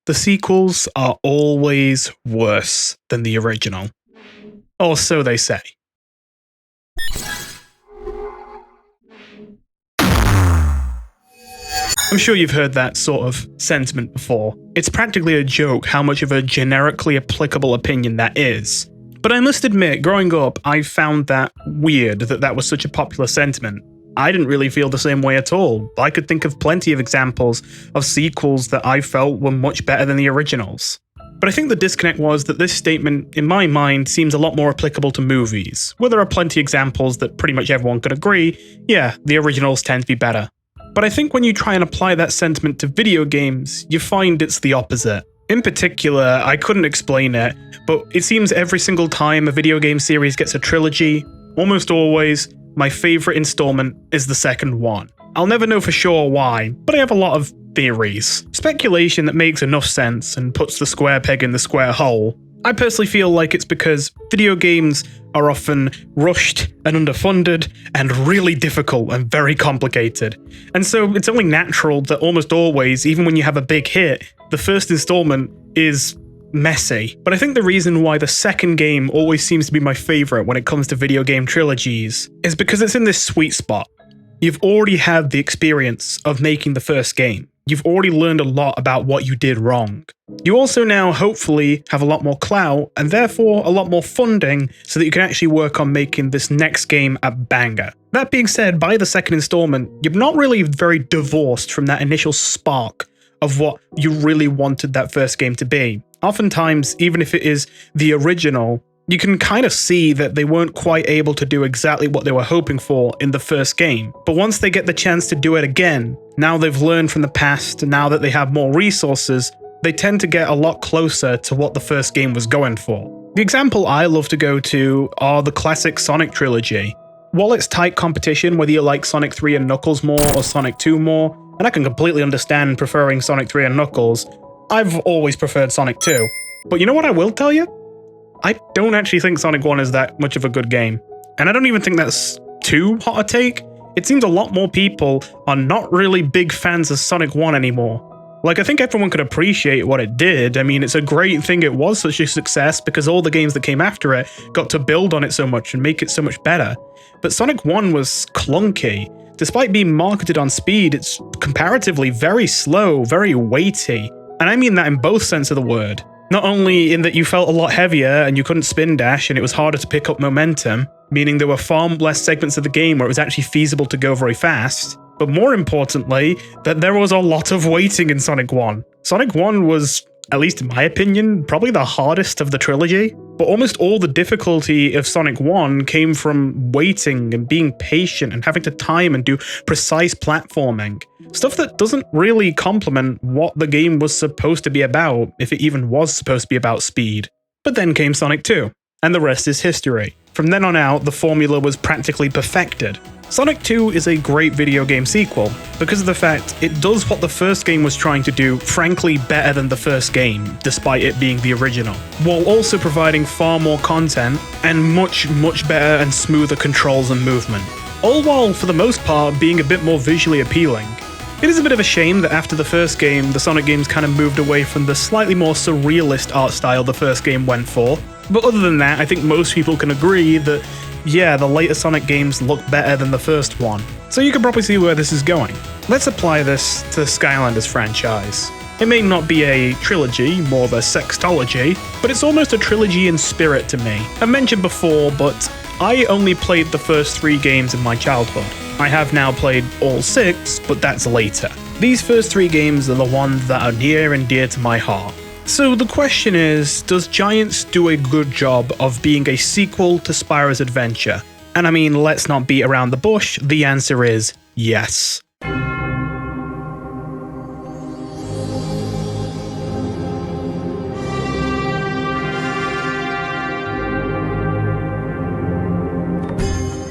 the sequels are always worse than the original. Or so they say. I'm sure you've heard that sort of sentiment before. It's practically a joke how much of a generically applicable opinion that is. But I must admit, growing up, I found that weird that that was such a popular sentiment. I didn't really feel the same way at all. I could think of plenty of examples of sequels that I felt were much better than the originals. But I think the disconnect was that this statement, in my mind, seems a lot more applicable to movies, where there are plenty of examples that pretty much everyone could agree, yeah, the originals tend to be better. But I think when you try and apply that sentiment to video games, you find it's the opposite. In particular, I couldn't explain it, but it seems every single time a video game series gets a trilogy, almost always, my favourite installment is the second one. I'll never know for sure why, but I have a lot of theories. Speculation that makes enough sense and puts the square peg in the square hole. I personally feel like it's because video games are often rushed and underfunded and really difficult and very complicated. And so it's only natural that almost always, even when you have a big hit, the first installment is messy. But I think the reason why the second game always seems to be my favourite when it comes to video game trilogies is because it's in this sweet spot. You've already had the experience of making the first game. You've already learned a lot about what you did wrong. You also now, hopefully, have a lot more clout, and therefore a lot more funding, so that you can actually work on making this next game a banger. That being said, by the second installment, you're not really very divorced from that initial spark of what you really wanted that first game to be. Oftentimes, even if it is the original, you can kind of see that they weren't quite able to do exactly what they were hoping for in the first game. But once they get the chance to do it again, now they've learned from the past, now that they have more resources, they tend to get a lot closer to what the first game was going for. The example I love to go to are the classic Sonic trilogy. While it's tight competition, whether you like Sonic 3 and Knuckles more or Sonic 2 more, and I can completely understand preferring Sonic 3 and Knuckles, I've always preferred Sonic 2. But you know what I will tell you? I don't actually think Sonic 1 is that much of a good game. And I don't even think that's too hot a take. It seems a lot more people are not really big fans of Sonic 1 anymore. Like, I think everyone could appreciate what it did. I mean, it's a great thing it was such a success because all the games that came after it got to build on it so much and make it so much better. But Sonic 1 was clunky. Despite being marketed on speed, it's comparatively very slow, very weighty. And I mean that in both sense of the word. Not only in that you felt a lot heavier and you couldn't spin dash and it was harder to pick up momentum, meaning there were far less segments of the game where it was actually feasible to go very fast, but more importantly, that there was a lot of waiting in Sonic 1. Sonic 1 was, at least in my opinion, probably the hardest of the trilogy, but almost all the difficulty of Sonic 1 came from waiting and being patient and having to time and do precise platforming. Stuff that doesn't really complement what the game was supposed to be about, if it even was supposed to be about speed. But then came Sonic 2, and the rest is history. From then on out, the formula was practically perfected. Sonic 2 is a great video game sequel, because of the fact it does what the first game was trying to do, frankly better than the first game, despite it being the original, while also providing far more content and much better and smoother controls and movement. All while, for the most part, being a bit more visually appealing. It is a bit of a shame that after the first game, the Sonic games kind of moved away from the slightly more surrealist art style the first game went for, but other than that, I think most people can agree that yeah, the later Sonic games look better than the first one. So you can probably see where this is going. Let's apply this to the Skylanders franchise. It may not be a trilogy, more of a sextology, but it's almost a trilogy in spirit to me. I mentioned before, but I only played the first 3 games in my childhood. I have now played all 6, but that's later. These first 3 games are the ones that are near and dear to my heart. So the question is, does Giants do a good job of being a sequel to Spyro's adventure? And I mean, let's not beat around the bush, the answer is yes.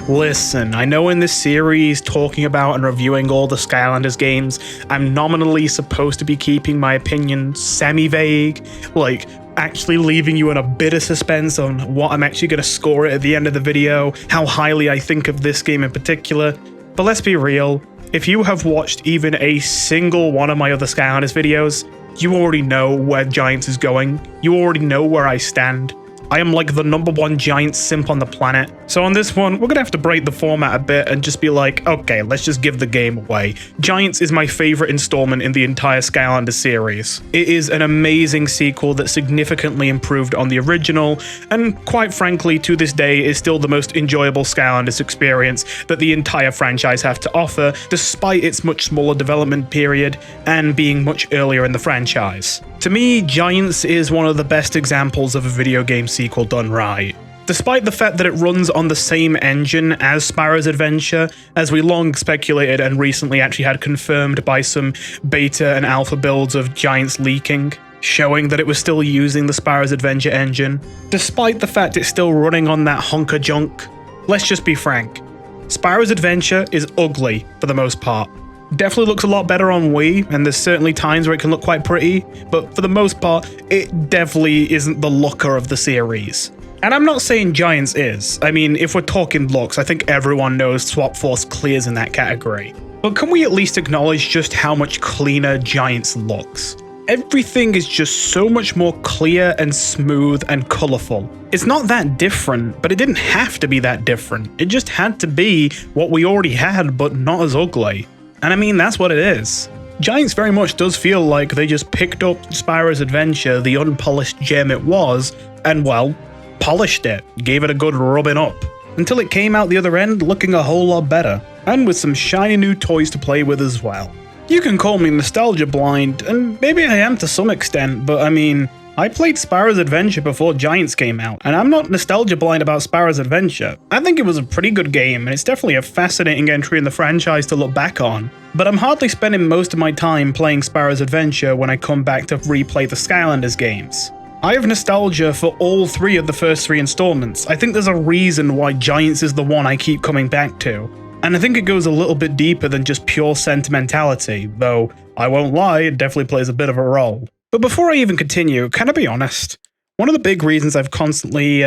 Listen, I know in this series, talking about and reviewing all the Skylanders games, I'm nominally supposed to be keeping my opinion semi-vague, like actually leaving you in a bit of suspense on what I'm actually going to score it at the end of the video, how highly I think of this game in particular. But let's be real, if you have watched even a single one of my other Skylanders videos, You already know where Giants is going. You already know where I stand. I am like the #1 Giants simp on the planet. So on this one, we're gonna have to break the format a bit and just be like, okay, let's just give the game away. Giants is my favorite installment in the entire Skylanders series. It is an amazing sequel that significantly improved on the original, and quite frankly, to this day, is still the most enjoyable Skylanders experience that the entire franchise have to offer, despite its much smaller development period and being much earlier in the franchise. To me, Giants is one of the best examples of a video game sequel done right. Despite the fact that it runs on the same engine as Spyro's Adventure, as we long speculated and recently actually had confirmed by some beta and alpha builds of Giants leaking, showing that it was still using the Spyro's Adventure engine, despite the fact it's still running on that hunk of junk, let's just be frank, Spyro's Adventure is ugly for the most part. Definitely looks a lot better on Wii, and there's certainly times where it can look quite pretty, but for the most part, it definitely isn't the looker of the series. And I'm not saying Giants is. I mean, if we're talking looks, I think everyone knows Swap Force clears in that category. But can we at least acknowledge just how much cleaner Giants looks? Everything is just so much more clear and smooth and colourful. It's not that different, but it didn't have to be that different. It just had to be what we already had, but not as ugly. And I mean, that's what it is. Giants very much does feel like they just picked up Spyro's Adventure, the unpolished gem it was, and well, polished it, gave it a good rubbing up, until it came out the other end looking a whole lot better, and with some shiny new toys to play with as well. You can call me nostalgia blind, and maybe I am to some extent, but I mean, I played Spyro's Adventure before Giants came out, and I'm not nostalgia blind about Spyro's Adventure. I think it was a pretty good game, and it's definitely a fascinating entry in the franchise to look back on. But I'm hardly spending most of my time playing Spyro's Adventure when I come back to replay the Skylanders games. I have nostalgia for all 3 of the first 3 installments. I think there's a reason why Giants is the one I keep coming back to. And I think it goes a little bit deeper than just pure sentimentality, though I won't lie, it definitely plays a bit of a role. But before I even continue, can I be honest? One of the big reasons I've constantly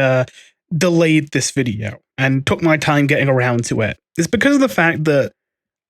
delayed this video and took my time getting around to it is because of the fact that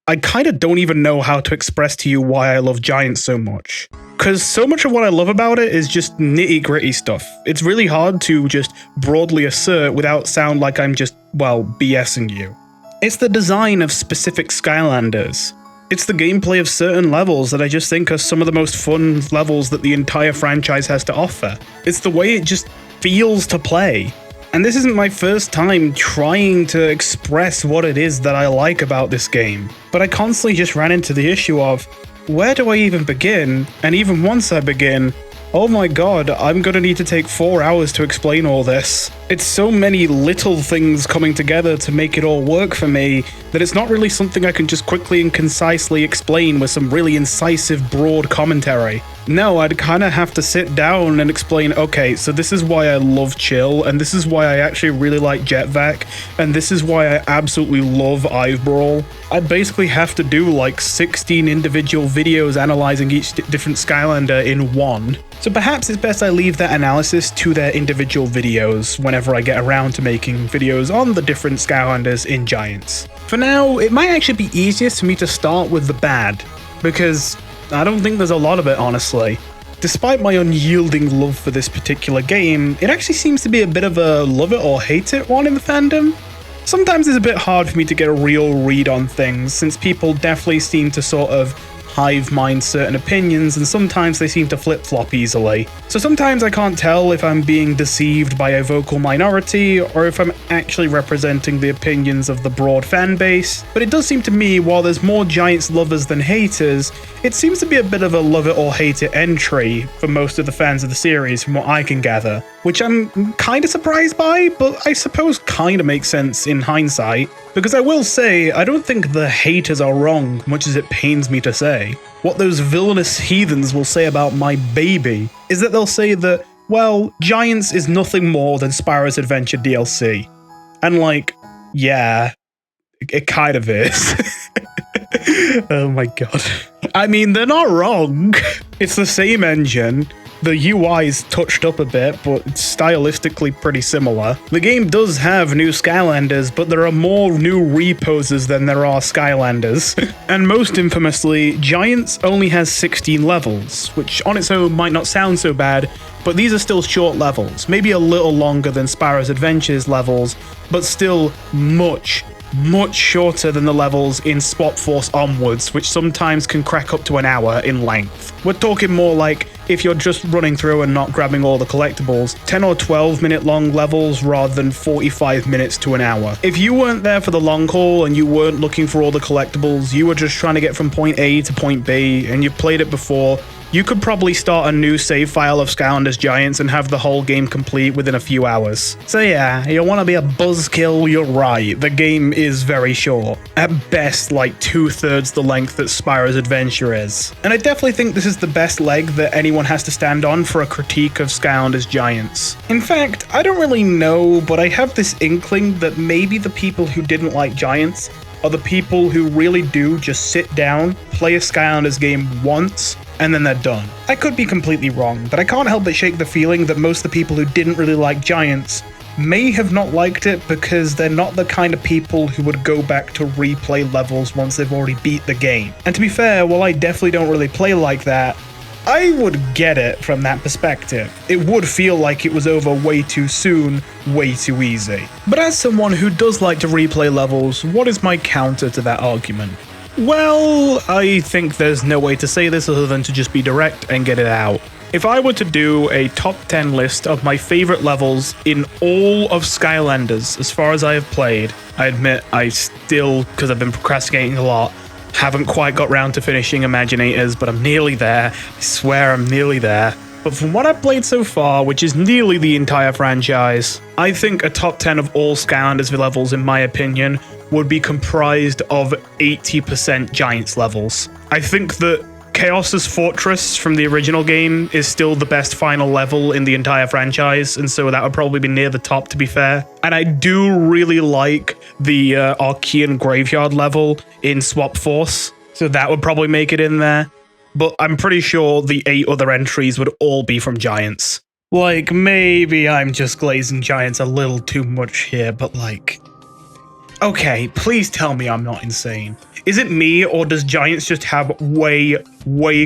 I kind of don't even know how to express to you why I love Giants so much. Because so much of what I love about it is just nitty-gritty stuff. It's really hard to just broadly assert without sound like I'm just, well, BSing you. It's the design of specific Skylanders. It's the gameplay of certain levels that I just think are some of the most fun levels that the entire franchise has to offer. It's the way it just feels to play. And this isn't my first time trying to express what it is that I like about this game, but I constantly just ran into the issue of, where do I even begin? And even once I begin, oh my god, I'm gonna need to take 4 hours to explain all this. It's so many little things coming together to make it all work for me that it's not really something I can just quickly and concisely explain with some really incisive, broad commentary. No, I'd kind of have to sit down and explain, okay, so this is why I love Chill, and this is why I actually really like Jet-Vac, and this is why I absolutely love Ive Brawl. I'd basically have to do like 16 individual videos analyzing each different Skylander in one. So perhaps it's best I leave that analysis to their individual videos whenever I get around to making videos on the different Skylanders in Giants. For now, it might actually be easiest for me to start with the bad, because I don't think there's a lot of it, honestly. Despite my unyielding love for this particular game, it actually seems to be a bit of a love it or hate it one in the fandom. Sometimes it's a bit hard for me to get a real read on things, since people definitely seem to sort of hive mind certain opinions, and sometimes they seem to flip-flop easily. So sometimes I can't tell if I'm being deceived by a vocal minority, or if I'm actually representing the opinions of the broad fan base, but it does seem to me, while there's more Giants lovers than haters, it seems to be a bit of a love it or hate it entry for most of the fans of the series from what I can gather, which I'm kinda surprised by, but I suppose kinda makes sense in hindsight. Because I will say, I don't think the haters are wrong, much as it pains me to say. What those villainous heathens will say about my baby is that they'll say that, well, Giants is nothing more than Spyro's Adventure DLC. And like, yeah, it kind of is. Oh my god. I mean, they're not wrong. It's the same engine. The UI's touched up a bit, but it's stylistically pretty similar. The game does have new Skylanders, but there are more new reposes than there are Skylanders. And most infamously, Giants only has 16 levels, which on its own might not sound so bad, but these are still short levels, maybe a little longer than Spyro's Adventures levels, but still much shorter than the levels in Swap Force onwards, which sometimes can crack up to an hour in length. We're talking more like, if you're just running through and not grabbing all the collectibles, 10 or 12 minute long levels rather than 45 minutes to an hour. If you weren't there for the long haul and you weren't looking for all the collectibles, you were just trying to get from point A to point B, and you've played it before, you could probably start a new save file of Skylanders Giants and have the whole game complete within a few hours. So yeah, you want to be a buzzkill, you're right, the game is very short. At best, like 2/3 the length that Spyro's Adventure is. And I definitely think this is the best leg that anyone has to stand on for a critique of Skylanders Giants. In fact, I don't really know, but I have this inkling that maybe the people who didn't like Giants are the people who really do just sit down, play a Skylanders game once, and then they're done. I could be completely wrong, but I can't help but shake the feeling that most of the people who didn't really like Giants may have not liked it because they're not the kind of people who would go back to replay levels once they've already beat the game. And to be fair, while I definitely don't really play like that, I would get it from that perspective. It would feel like it was over way too soon, way too easy. But as someone who does like to replay levels, what is my counter to that argument? Well, I think there's no way to say this other than to just be direct and get it out. If I were to do a top 10 list of my favorite levels in all of Skylanders as far as I have played, I admit I still, because I've been procrastinating a lot, haven't quite got round to finishing Imaginators, but I'm nearly there. I swear I'm nearly there. But from what I've played so far, which is nearly the entire franchise, I think a top 10 of all Skylanders levels, in my opinion, would be comprised of 80% Giants levels. I think that Chaos's Fortress from the original game is still the best final level in the entire franchise, and so that would probably be near the top, to be fair. And I do really like the Archean Graveyard level in Swap Force, so that would probably make it in there. But I'm pretty sure the 8 other entries would all be from Giants. Like, maybe I'm just glazing Giants a little too much here, but like... Okay, please tell me I'm not insane. Is it me, or does Giants just have way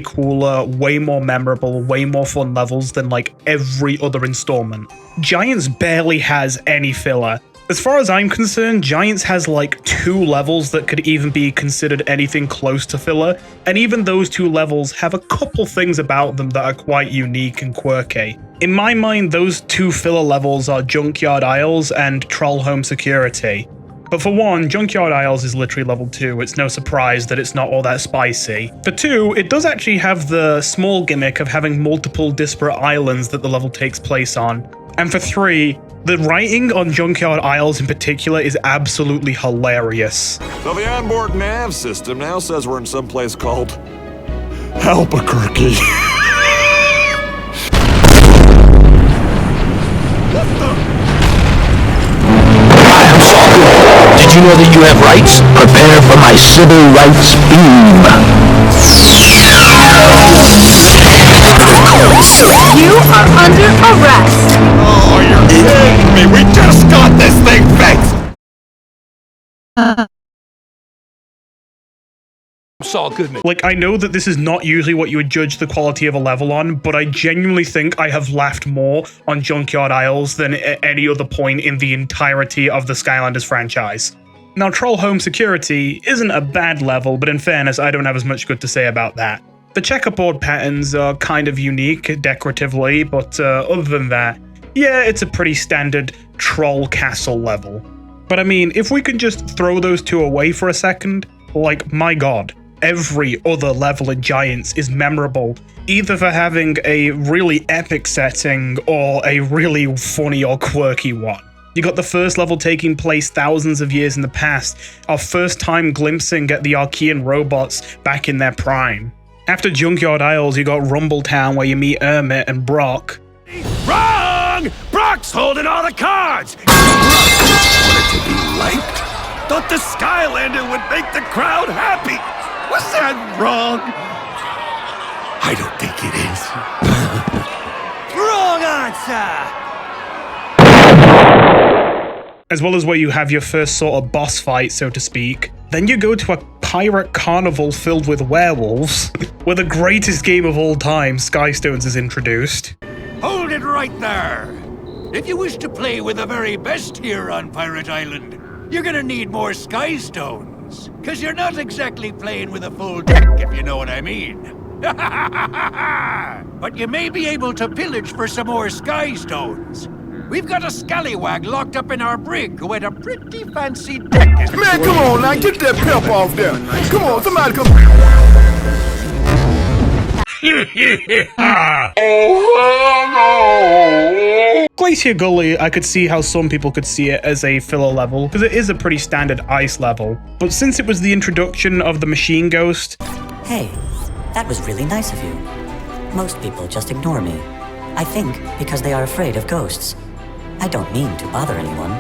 cooler, way more memorable, way more fun levels than like every other installment? Giants barely has any filler. As far as I'm concerned, Giants has like 2 levels that could even be considered anything close to filler, and even those 2 levels have a couple things about them that are quite unique and quirky. In my mind, those 2 filler levels are Junkyard Isles and Troll Home Security. But for one, Junkyard Isles is literally level 2, it's no surprise that it's not all that spicy. For 2, it does actually have the small gimmick of having multiple disparate islands that the level takes place on. And for 3, the writing on Junkyard Isles in particular is absolutely hilarious. So the onboard nav system now says we're in some place called Albequerque. What the? Did you know that you have rights? Prepare for my civil rights beam. You are under arrest. Oh, you're kidding me! We just got this thing fixed! Saul Goodman. Like, I know that this is not usually what you would judge the quality of a level on, but I genuinely think I have laughed more on Junkyard Isles than at any other point in the entirety of the Skylanders franchise. Now, Troll Home Security isn't a bad level, but in fairness, I don't have as much good to say about that. The checkerboard patterns are kind of unique decoratively, but other than that, yeah, it's a pretty standard troll castle level. But I mean, if we could just throw those 2 away for a second, like, my god, every other level in Giants is memorable, either for having a really epic setting or a really funny or quirky one. You got the first level taking place thousands of years in the past, our first time glimpsing at the Archean robots back in their prime. After Junkyard Isles, you got Rumble Town where you meet Ermit and Brock. Wrong! Brock's holding all the cards! Wanted to be liked? Thought the Skylander would make the crowd happy! Was that wrong? I don't think it is. As well as where you have your first sort of boss fight, so to speak. Then you go to a pirate carnival filled with werewolves, where the greatest game of all time, Skystones, is introduced. Hold it right there! If you wish to play with the very best here on Pirate Island, you're gonna need more Sky Stones, cause you're not exactly playing with a full deck, if you know what I mean. But you may be able to pillage for some more Sky Stones. We've got a scallywag locked up in our brig who had a pretty fancy deck. Man, come on now, get that pep off there. Come on, somebody come. Glacier Gully, I could see how some people could see it as a filler level, because it is a pretty standard ice level. But since it was the introduction of the Machine Ghost... Hey, that was really nice of you. Most people just ignore me. I think because they are afraid of ghosts. I don't mean to bother anyone.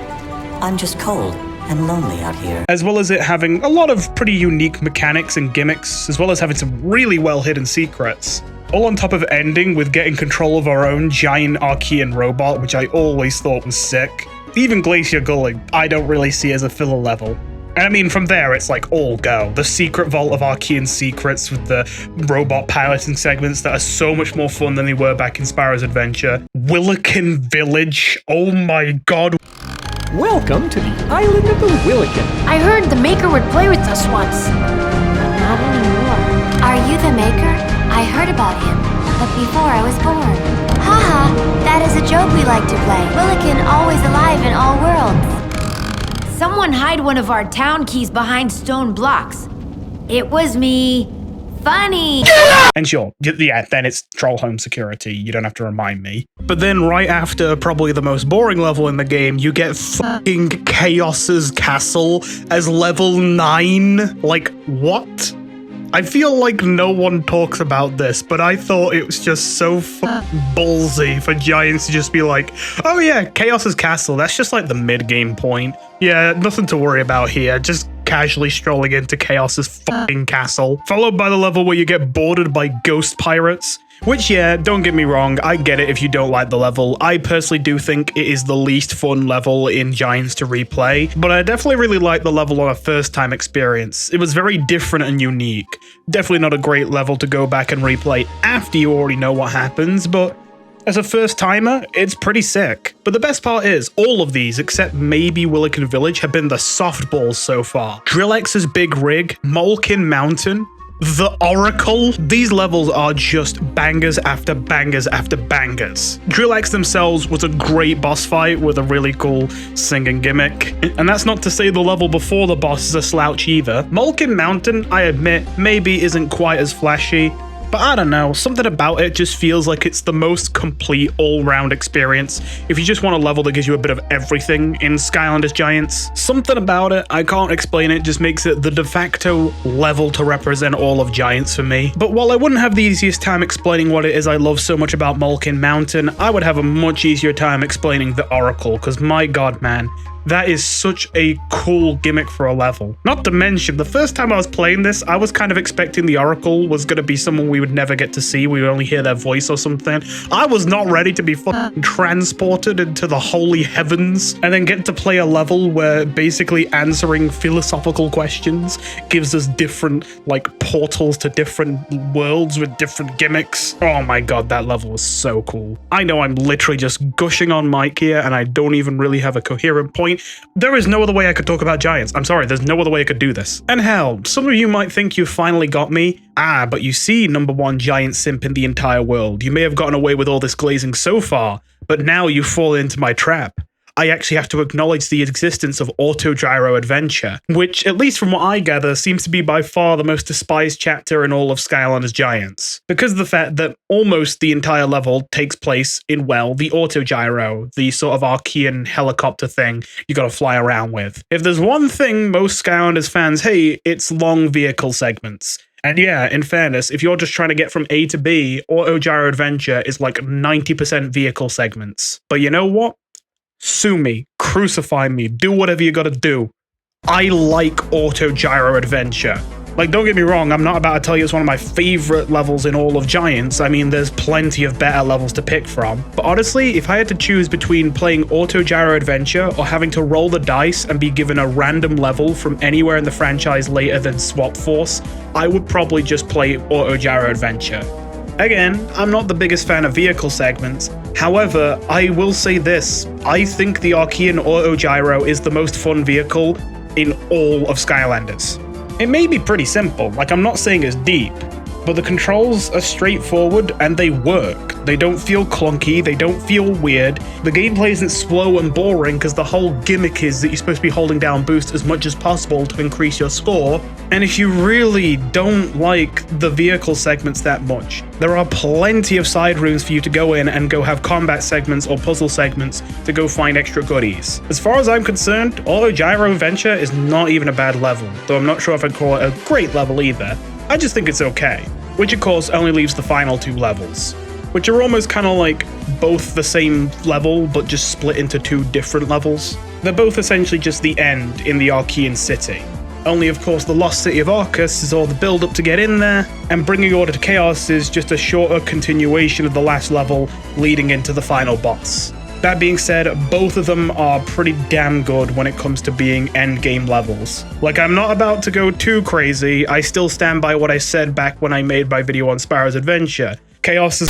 I'm just cold and lonely out here. As well as it having a lot of pretty unique mechanics and gimmicks, as well as having some really well hidden secrets. All on top of ending with getting control of our own giant Archean robot, which I always thought was sick. Even Glacier Gully, I don't really see as a filler level. And I mean, from there, it's like all go. The secret vault of Archean secrets with the robot piloting segments that are so much more fun than they were back in Spyro's Adventure. Willikin Village, oh my god. Welcome to the island of the Willikin. I heard the Maker would play with us once. But not anymore. Are you the Maker? I heard about him, but before I was born. Haha, that is a joke we like to play. Willikin always alive in all worlds. Someone hide one of our town keys behind stone blocks. It was me. Funny. And sure, yeah, then it's Troll Home Security. You don't have to remind me. But then right after probably the most boring level in the game, you get fucking Chaos's Castle as level 9. Like, what? I feel like no one talks about this, but I thought it was just so ballsy for Giants to just be like, oh yeah, Chaos's Castle, that's just like the mid-game point. Yeah, nothing to worry about here, just casually strolling into Chaos's fucking castle. Followed by the level where you get boarded by ghost pirates. Which, yeah, don't get me wrong, I get it if you don't like the level. I personally do think it is the least fun level in Giants to replay, but I definitely really like the level on a first-time experience. It was very different and unique. Definitely not a great level to go back and replay after you already know what happens, but as a first-timer, it's pretty sick. But the best part is, all of these, except maybe Willikin Village, have been the softballs so far. Drillex's Big Rig, Molkin Mountain, The Oracle, these levels are just bangers after bangers after bangers. Drillex themselves was a great boss fight with a really cool singing gimmick. And that's not to say the level before the boss is a slouch either. Molkin Mountain, I admit, maybe isn't quite as flashy, but I don't know, something about it just feels like it's the most complete all-round experience if you just want a level that gives you a bit of everything in Skylanders Giants. Something about it, I can't explain it, just makes it the de facto level to represent all of Giants for me. But while I wouldn't have the easiest time explaining what it is I love so much about Molkin Mountain, I would have a much easier time explaining the Oracle, because my god man, that is such a cool gimmick for a level. Not to mention, the first time I was playing this, I was kind of expecting the Oracle was going to be someone we would never get to see. We would only hear their voice or something. I was not ready to be fucking transported into the holy heavens and then get to play a level where basically answering philosophical questions gives us different, like, portals to different worlds with different gimmicks. Oh my god, that level was so cool. I know I'm literally just gushing on mic here and I don't even really have a coherent point. There is no other way I could talk about Giants. I'm sorry, there's no other way I could do this. And hell, some of you might think you finally got me. Ah, but you see, #1 Giant simp in the entire world. You may have gotten away with all this glazing so far, but now you fall into my trap. I actually have to acknowledge the existence of Auto Gyro Adventure, which, at least from what I gather, seems to be by far the most despised chapter in all of Skylanders Giants. Because of the fact that almost the entire level takes place in, well, the Auto Gyro, the sort of Archean helicopter thing you gotta fly around with. If there's one thing most Skylanders fans hate, it's long vehicle segments. And yeah, in fairness, if you're just trying to get from A to B, Auto Gyro Adventure is like 90% vehicle segments. But you know what? Sue me, crucify me, do whatever you gotta do. I like Auto Gyro Adventure. Like, don't get me wrong, I'm not about to tell you it's one of my favorite levels in all of Giants. I mean, there's plenty of better levels to pick from. But honestly, if I had to choose between playing Auto Gyro Adventure or having to roll the dice and be given a random level from anywhere in the franchise later than Swap Force, I would probably just play Auto Gyro Adventure. Again, I'm not the biggest fan of vehicle segments. However, I will say this, I think the Archean Auto Gyro is the most fun vehicle in all of Skylanders. It may be pretty simple, like I'm not saying it's deep, but the controls are straightforward and they work. They don't feel clunky, they don't feel weird. The gameplay isn't slow and boring because the whole gimmick is that you're supposed to be holding down boost as much as possible to increase your score. And if you really don't like the vehicle segments that much, there are plenty of side rooms for you to go in and go have combat segments or puzzle segments to go find extra goodies. As far as I'm concerned, Auto Gyro Adventure is not even a bad level, though I'm not sure if I'd call it a great level either. I just think it's okay, which of course only leaves the final two levels, which are almost kind of like both the same level but just split into two different levels. They're both essentially just the end in the Archean city. Only of course the Lost City of Arcus is all the build up to get in there, and Bringing Order to Chaos is just a shorter continuation of the last level leading into the final boss. That being said, both of them are pretty damn good when it comes to being endgame levels. Like, I'm not about to go too crazy, I still stand by what I said back when I made my video on Spyro's Adventure. Chaos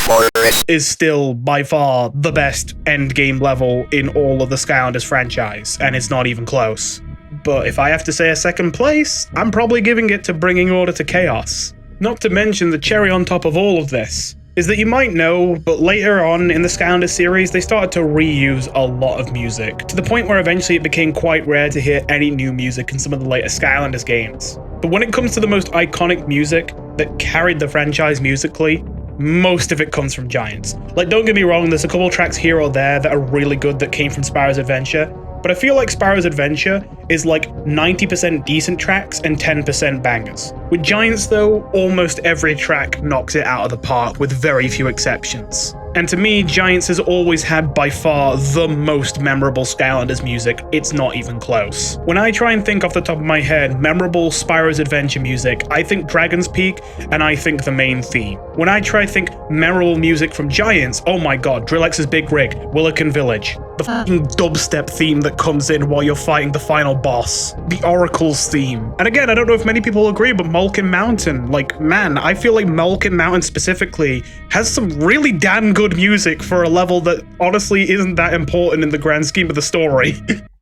is still by far the best endgame level in all of the Skylanders franchise, and it's not even close. But if I have to say a second place, I'm probably giving it to Bringing Order to Chaos. Not to mention the cherry on top of all of this is that you might know, but later on in the Skylanders series, they started to reuse a lot of music, to the point where eventually it became quite rare to hear any new music in some of the later Skylanders games. But when it comes to the most iconic music that carried the franchise musically, most of it comes from Giants. Like, don't get me wrong, there's a couple tracks here or there that are really good that came from Spyro's Adventure, but I feel like Spyro's Adventure is like 90% decent tracks and 10% bangers. With Giants though, almost every track knocks it out of the park with very few exceptions. And to me, Giants has always had by far the most memorable Skylanders music, it's not even close. When I try and think off the top of my head, memorable Spyro's Adventure music, I think Dragon's Peak and I think the main theme. When I try to think memorable music from Giants, oh my god, Drillex's Big Rig, Willikin Village, the fucking dubstep theme that comes in while you're fighting the final boss, the Oracle's theme. And again, I don't know if many people agree, but Malkin Mountain, like, man, I feel like Malkin Mountain specifically has some really damn good music for a level that honestly isn't that important in the grand scheme of the story.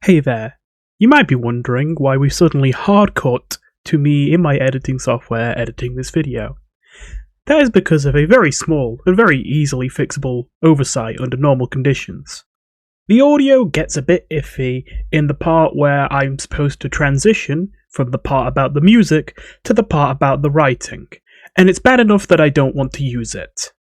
Hey there. You might be wondering why we suddenly hard cut to me in my editing software editing this video. That is because of a very small and very easily fixable oversight under normal conditions. The audio gets a bit iffy in the part where I'm supposed to transition from the part about the music to the part about the writing, and it's bad enough that I don't want to use it.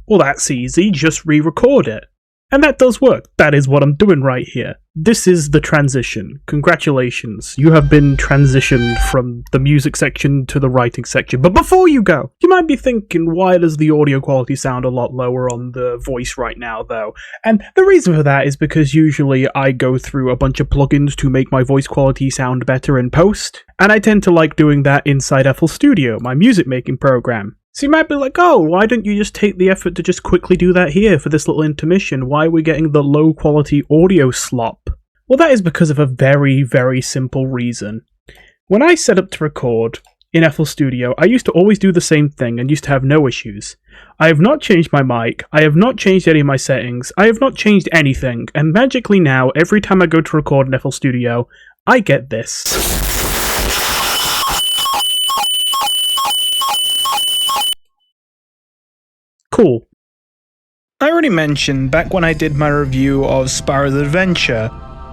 Well, that's easy, just re-record it. And that does work. That is what I'm doing right here. This is the transition. Congratulations, you have been transitioned from the music section to the writing section. But before you go, you might be thinking, why does the audio quality sound a lot lower on the voice right now, though? And the reason for that is because usually I go through a bunch of plugins to make my voice quality sound better in post, and I tend to like doing that inside FL Studio, my music making program. So you might be like, oh, why don't you just take the effort to just quickly do that here for this little intermission? Why are we getting the low quality audio slop? Well, that is because of a very, very simple reason. When I set up to record in FL Studio, I used to always do the same thing and used to have no issues. I have not changed my mic, I have not changed any of my settings, I have not changed anything, and magically now, every time I go to record in FL Studio, I get this. Cool. I already mentioned back when I did my review of Spyro's Adventure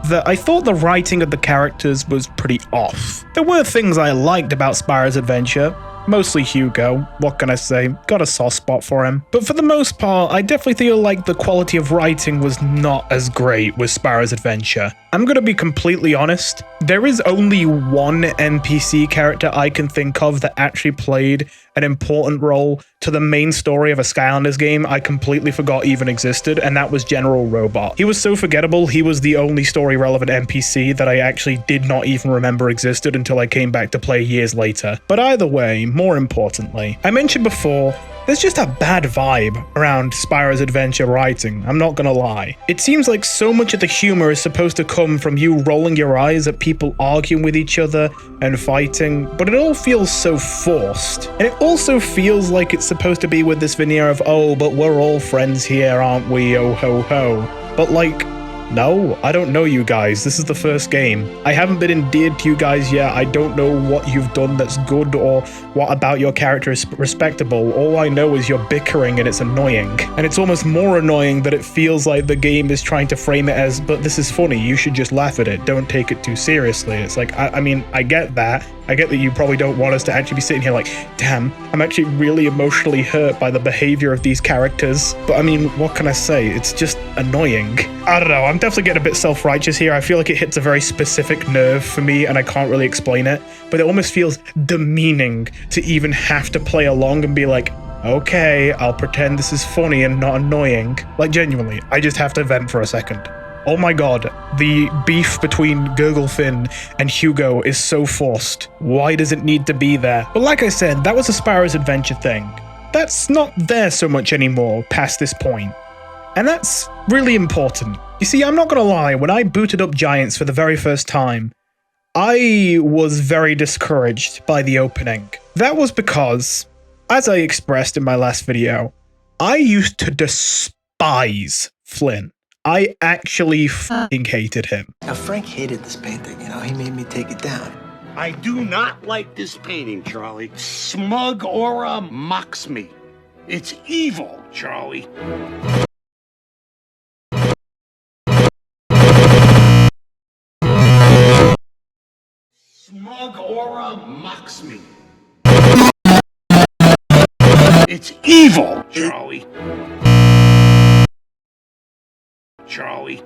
that I thought the writing of the characters was pretty off. There were things I liked about Spyro's Adventure, mostly Hugo, what can I say, got a soft spot for him. But for the most part, I definitely feel like the quality of writing was not as great with Spyro's Adventure. I'm gonna be completely honest, there is only one NPC character I can think of that actually played an important role to the main story of a Skylanders game I completely forgot even existed, and that was General Robot. He was so forgettable, he was the only story-relevant NPC that I actually did not even remember existed until I came back to play years later. But either way, more importantly, I mentioned before, there's just a bad vibe around Spyro's Adventure writing, I'm not gonna lie. It seems like so much of the humor is supposed to come from you rolling your eyes at people arguing with each other and fighting, but it all feels so forced. And it also feels like it's supposed to be with this veneer of, oh, but we're all friends here, aren't we, oh ho ho. But like, no, I don't know you guys. This is the first game. I haven't been endeared to you guys yet. I don't know what you've done that's good or what about your character is respectable. All I know is you're bickering and it's annoying. And it's almost more annoying that it feels like the game is trying to frame it as, but this is funny, you should just laugh at it. Don't take it too seriously. It's like, I mean, I get that. I get that you probably don't want us to actually be sitting here like, damn, I'm actually really emotionally hurt by the behavior of these characters. But I mean, what can I say? It's just annoying. I don't know, I'm definitely getting a bit self-righteous here. I feel like it hits a very specific nerve for me and I can't really explain it. But it almost feels demeaning to even have to play along and be like, okay, I'll pretend this is funny and not annoying. Like genuinely, I just have to vent for a second. Oh my god, the beef between Gurglefin and Hugo is so forced. Why does it need to be there? But like I said, that was a Spyro's Adventure thing. That's not there so much anymore past this point. And that's really important. You see, I'm not gonna lie, when I booted up Giants for the very first time, I was very discouraged by the opening. That was because, as I expressed in my last video, I used to despise Flynn. I actually f***ing hated him. Now, Frank hated this painting, you know, he made me take it down. I do not like this painting, Charlie. Smug aura mocks me. It's evil, Charlie. Smug aura mocks me. It's evil, Charlie. Charlie.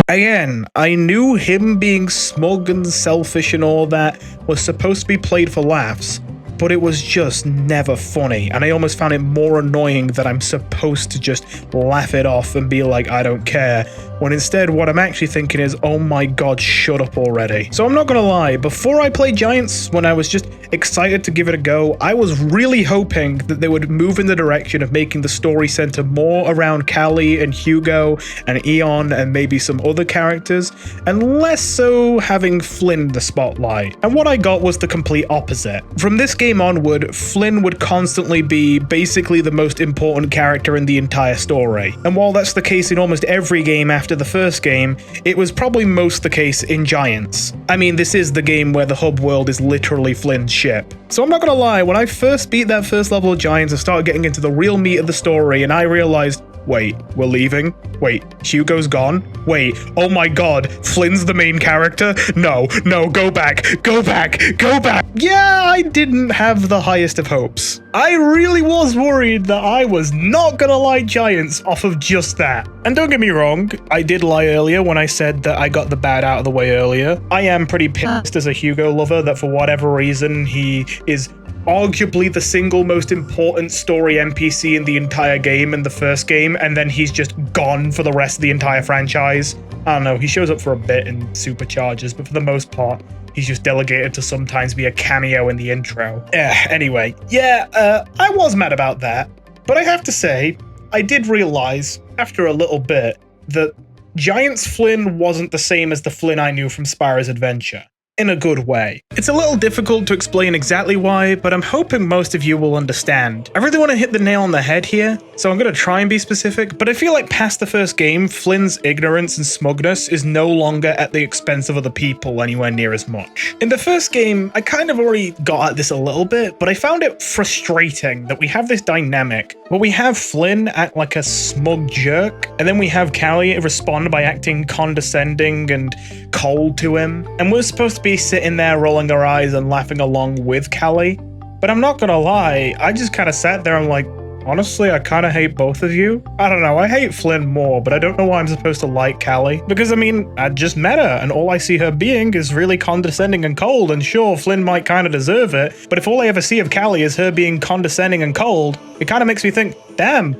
Again, I knew him being smug and selfish and all that was supposed to be played for laughs, but it was just never funny, and I almost found it more annoying that I'm supposed to just laugh it off and be like, I don't care, when instead what I'm actually thinking is, oh my god, shut up already. So I'm not gonna lie, before I played Giants, when I was just excited to give it a go, I was really hoping that they would move in the direction of making the story center more around Callie and Hugo and Eon and maybe some other characters, and less so having Flynn the spotlight. And what I got was the complete opposite. From this game onward, Flynn would constantly be basically the most important character in the entire story. And while that's the case in almost every game after the first game, it was probably most the case in Giants. I mean, this is the game where the hub world is literally Flynn's ship. So I'm not gonna lie, when I first beat that first level of Giants and started getting into the real meat of the story and I realized, wait, we're leaving? Wait, Hugo's gone? Wait, oh my god, Flynn's the main character? No, go back, go back, go back! Yeah, I didn't have the highest of hopes. I really was worried that I was not gonna like Giants off of just that. And don't get me wrong, I did lie earlier when I said that I got the bad out of the way earlier. I am pretty pissed as a Hugo lover that for whatever reason he is arguably the single most important story NPC in the entire game in the first game, and then he's just gone for the rest of the entire franchise. I don't know, he shows up for a bit in Superchargers, but for the most part, he's just delegated to sometimes be a cameo in the intro. Anyway, yeah, I was mad about that, but I have to say, I did realize, after a little bit, that Giants Flynn wasn't the same as the Flynn I knew from Spyro's Adventure. In a good way. It's a little difficult to explain exactly why, but I'm hoping most of you will understand. I really want to hit the nail on the head here, so I'm going to try and be specific, but I feel like past the first game, Flynn's ignorance and smugness is no longer at the expense of other people anywhere near as much. In the first game, I kind of already got at this a little bit, but I found it frustrating that we have this dynamic where we have Flynn act like a smug jerk, and then we have Callie respond by acting condescending and cold to him, and we're supposed to be sitting there rolling our eyes and laughing along with Callie. But I'm not gonna lie, I just kind of sat there and like, Honestly, I kind of hate both of you. I don't know, I hate Flynn more, but I don't know why I'm supposed to like Callie. Because, I mean, I just met her, and all I see her being is really condescending and cold, and sure, Flynn might kind of deserve it, but if all I ever see of Callie is her being condescending and cold, it kind of makes me think, damn,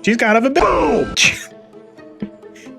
she's kind of a bitch.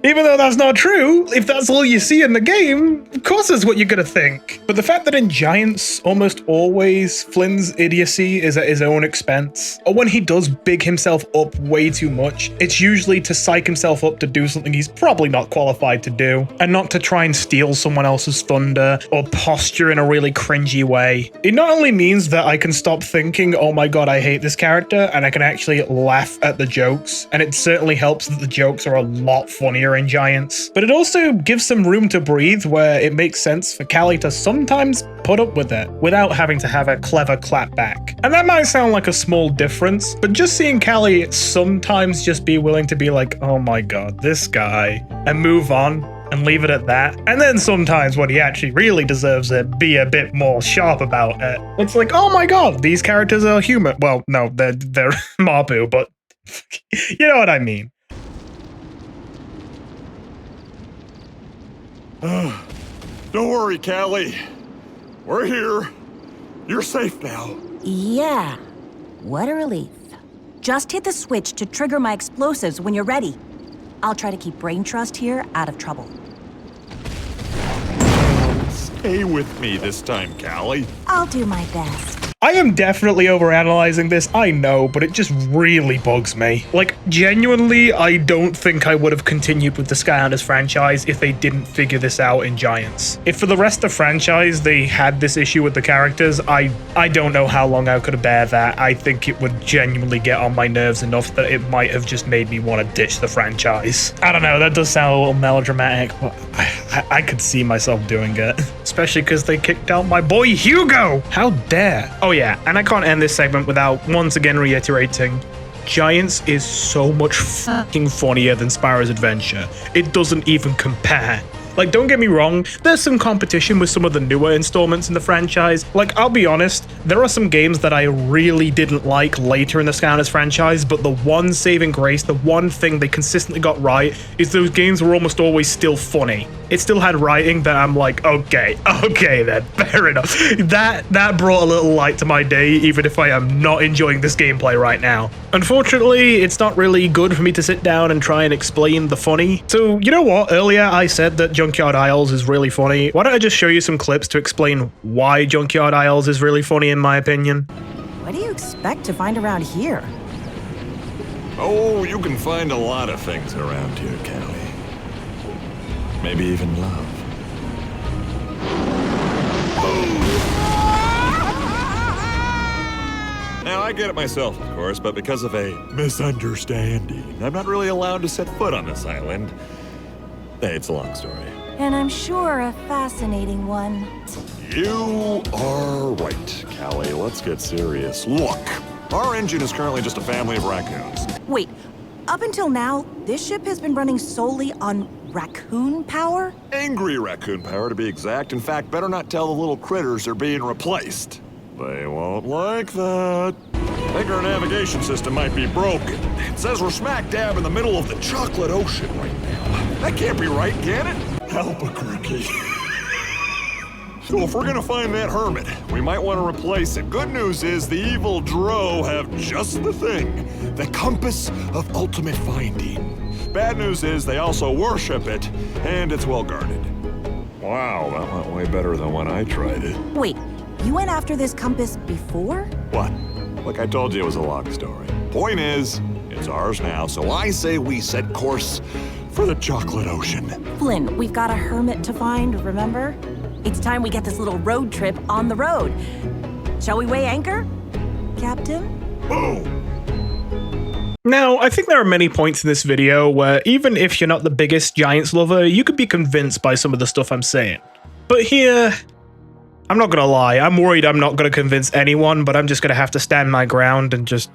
Even though that's not true, if that's all you see in the game, of course that's what you're gonna think. But the fact that in Giants, almost always Flynn's idiocy is at his own expense, or when he does big himself up way too much, it's usually to psych himself up to do something he's probably not qualified to do, and not to try and steal someone else's thunder, or posture in a really cringy way. It not only means that I can stop thinking, oh my god, I hate this character, and I can actually laugh at the jokes, and it certainly helps that the jokes are a lot funnier in Giants, but it also gives some room to breathe where it makes sense for Callie to sometimes put up with it without having to have a clever clap back. And that might sound like a small difference, but just seeing Callie sometimes just be willing to be like, oh my god, this guy, and move on and leave it at that. And then sometimes when he actually really deserves it, be a bit more sharp about it. It's like, oh my god, these characters are human. Well, no, they're Mabu, but you know what I mean. Don't worry, Callie. We're here. You're safe now. Yeah. What a relief. Just hit the switch to trigger my explosives when you're ready. I'll try to keep Brain Trust here out of trouble. Stay with me this time, Callie. I'll do my best. I am definitely overanalyzing this, I know, but it just really bugs me. Like, genuinely, I don't think I would have continued with the Skylanders franchise if they didn't figure this out in Giants. If for the rest of the franchise they had this issue with the characters, I don't know how long I could bear that. I think it would genuinely get on my nerves enough that it might have just made me want to ditch the franchise. I don't know, that does sound a little melodramatic, but I could see myself doing it. Especially because they kicked out my boy Hugo! How dare? Oh yeah, and I can't end this segment without once again reiterating, Giants is so much fucking funnier than Spyro's Adventure. It doesn't even compare. Like, don't get me wrong, there's some competition with some of the newer installments in the franchise. Like, I'll be honest, there are some games that I really didn't like later in the Skylanders franchise, but the one saving grace, the one thing they consistently got right, is those games were almost always still funny. It still had writing that I'm like, okay then, fair enough. That brought a little light to my day, even if I am not enjoying this gameplay right now. Unfortunately, it's not really good for me to sit down and try and explain the funny. So, you know what? Earlier I said that Junkyard Isles is really funny. Why don't I just show you some clips to explain why Junkyard Isles is really funny in my opinion? What do you expect to find around here? Oh, you can find a lot of things around here, Callie. Maybe even love. Now, I get it myself, of course, but because of a misunderstanding, I'm not really allowed to set foot on this island. Hey, it's a long story. And I'm sure a fascinating one. You are right, Callie. Let's get serious. Look, our engine is currently just a family of raccoons. Wait, up until now, this ship has been running solely on raccoon power? Angry raccoon power, to be exact. In fact, better not tell the little critters they're being replaced. They won't like that. I think our navigation system might be broken. It says we're smack dab in the middle of the chocolate ocean right now. That can't be right, can it? Albequerque. So if we're gonna find that hermit, we might want to replace it. Good news is the evil Dro have just the thing. The compass of ultimate finding. Bad news is they also worship it, and it's well guarded. Wow, that went way better than when I tried it. Wait, you went after this compass before? What? Like I told you, it was a long story. Point is, it's ours now, so I say we set course for the chocolate ocean. Flynn, we've got a hermit to find, remember? It's time we get this little road trip on the road. Shall we weigh anchor, Captain? Boom! Now, I think there are many points in this video where even if you're not the biggest Giants lover, you could be convinced by some of the stuff I'm saying. But here, I'm not gonna lie, I'm worried I'm not gonna convince anyone, but I'm just gonna have to stand my ground and just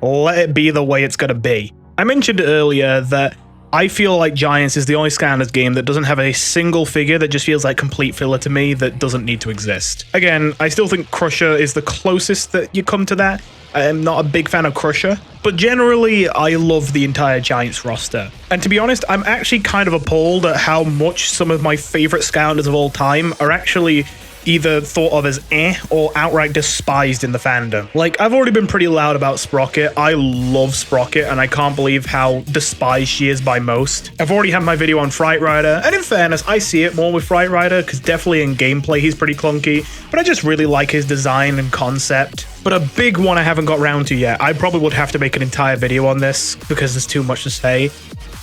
let it be the way it's gonna be. I mentioned earlier that I feel like Giants is the only Skylanders game that doesn't have a single figure that just feels like complete filler to me that doesn't need to exist. Again, I still think Crusher is the closest that you come to that, I am not a big fan of Crusher, but generally I love the entire Giants roster. And to be honest, I'm actually kind of appalled at how much some of my favorite Skylanders of all time are actually either thought of as or outright despised in the fandom. Like, I've already been pretty loud about Sprocket. I love Sprocket, and I can't believe how despised she is by most. I've already had my video on Fright Rider, and in fairness, I see it more with Fright Rider, because definitely in gameplay he's pretty clunky, but I just really like his design and concept. But a big one I haven't got round to yet, I probably would have to make an entire video on this, because there's too much to say.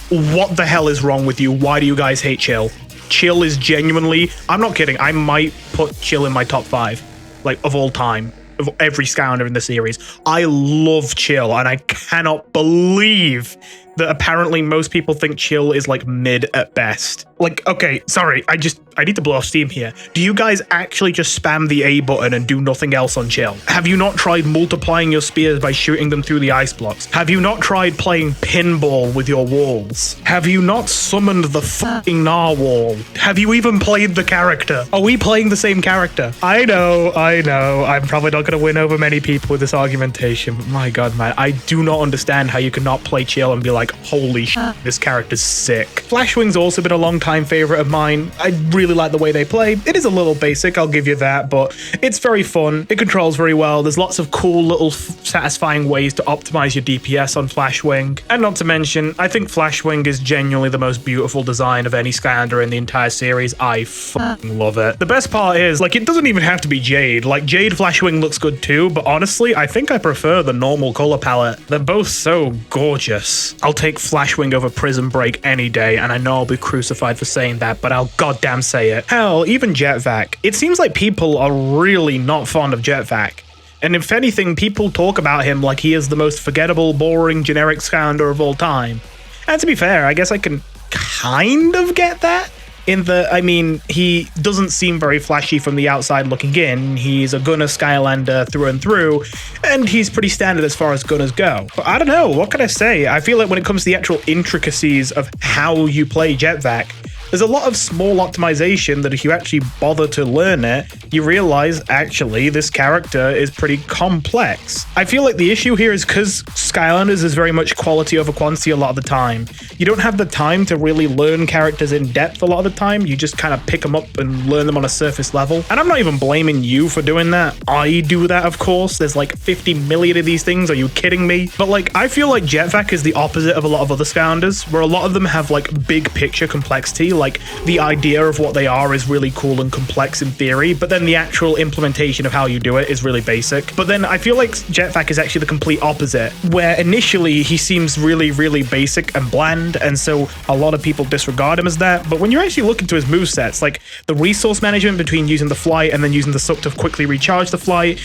What the hell is wrong with you? Why do you guys hate Chill? Chill is genuinely, I'm not kidding, I might put Chill in my top 5, like, of all time, of every Skylander in the series. I love Chill, and I cannot believe that apparently most people think Chill is, like, mid at best. Like, okay, sorry, I need to blow off steam here. Do you guys actually just spam the A button and do nothing else on Chill? Have you not tried multiplying your spears by shooting them through the ice blocks? Have you not tried playing pinball with your walls? Have you not summoned the fucking narwhal? Have you even played the character? Are we playing the same character? I know, I'm probably not going to win over many people with this argumentation, but my god, man, I do not understand how you cannot play Chill and be like, holy shit, this character's sick. Flashwing's also been a long time favorite of mine. I really like the way they play. It is a little basic, I'll give you that, but it's very fun. It controls very well. There's lots of cool little satisfying ways to optimize your DPS on Flashwing. And not to mention, I think Flashwing is genuinely the most beautiful design of any Skylander in the entire series. I fucking love it. The best part is, like, it doesn't even have to be Jade. Like, Jade Flashwing looks good too, but honestly, I think I prefer the normal color palette. They're both so gorgeous. I'll take Flashwing over Prison Break any day, and I know I'll be crucified for saying that, but I'll goddamn say it. Hell, even Jet-Vac. It seems like people are really not fond of Jet-Vac. And if anything, people talk about him like he is the most forgettable, boring, generic Skylander of all time. And to be fair, I guess I can kind of get that. In the, I mean, he doesn't seem very flashy from the outside looking in. He's a gunner Skylander through and through, and he's pretty standard as far as gunners go. But I don't know, what can I say? I feel like when it comes to the actual intricacies of how you play Jet-Vac, there's a lot of small optimization that if you actually bother to learn it, you realize, actually, this character is pretty complex. I feel like the issue here is because Skylanders is very much quality over quantity a lot of the time. You don't have the time to really learn characters in depth a lot of the time. You just kind of pick them up and learn them on a surface level. And I'm not even blaming you for doing that. I do that, of course. There's like 50 million of these things. Are you kidding me? But like, I feel like Jet-Vac is the opposite of a lot of other Skylanders, where a lot of them have like big picture complexity. Like, the idea of what they are is really cool and complex in theory, but then the actual implementation of how you do it is really basic. But then I feel like Jet-Vac is actually the complete opposite, where initially he seems really, really basic and bland, and so a lot of people disregard him as that. But when you actually look into his movesets, like the resource management between using the flight and then using the suck to quickly recharge the flight,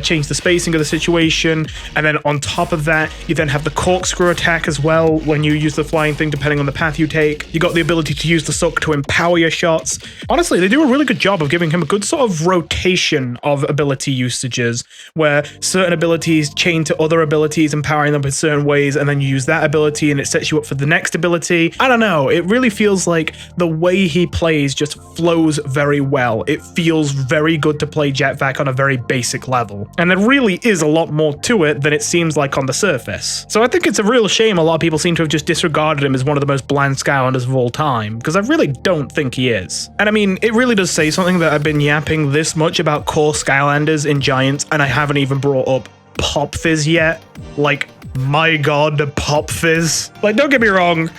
change the spacing of the situation, and then on top of that, you then have the corkscrew attack as well when you use the flying thing, depending on the path you take. You got the ability to use the suck to empower your shots. Honestly, they do a really good job of giving him a good sort of rotation of ability usages, where certain abilities chain to other abilities, empowering them in certain ways, and then you use that ability and it sets you up for the next ability. I don't know, it really feels like the way he plays just flows very well. It feels very good to play Jet-Vac on a very basic level. And there really is a lot more to it than it seems like on the surface. So I think it's a real shame a lot of people seem to have just disregarded him as one of the most bland Skylanders of all time, because I really don't think he is. And I mean, it really does say something that I've been yapping this much about core Skylanders in Giants, and I haven't even brought up Pop Fizz yet. Like, my god, Pop Fizz. Like, don't get me wrong,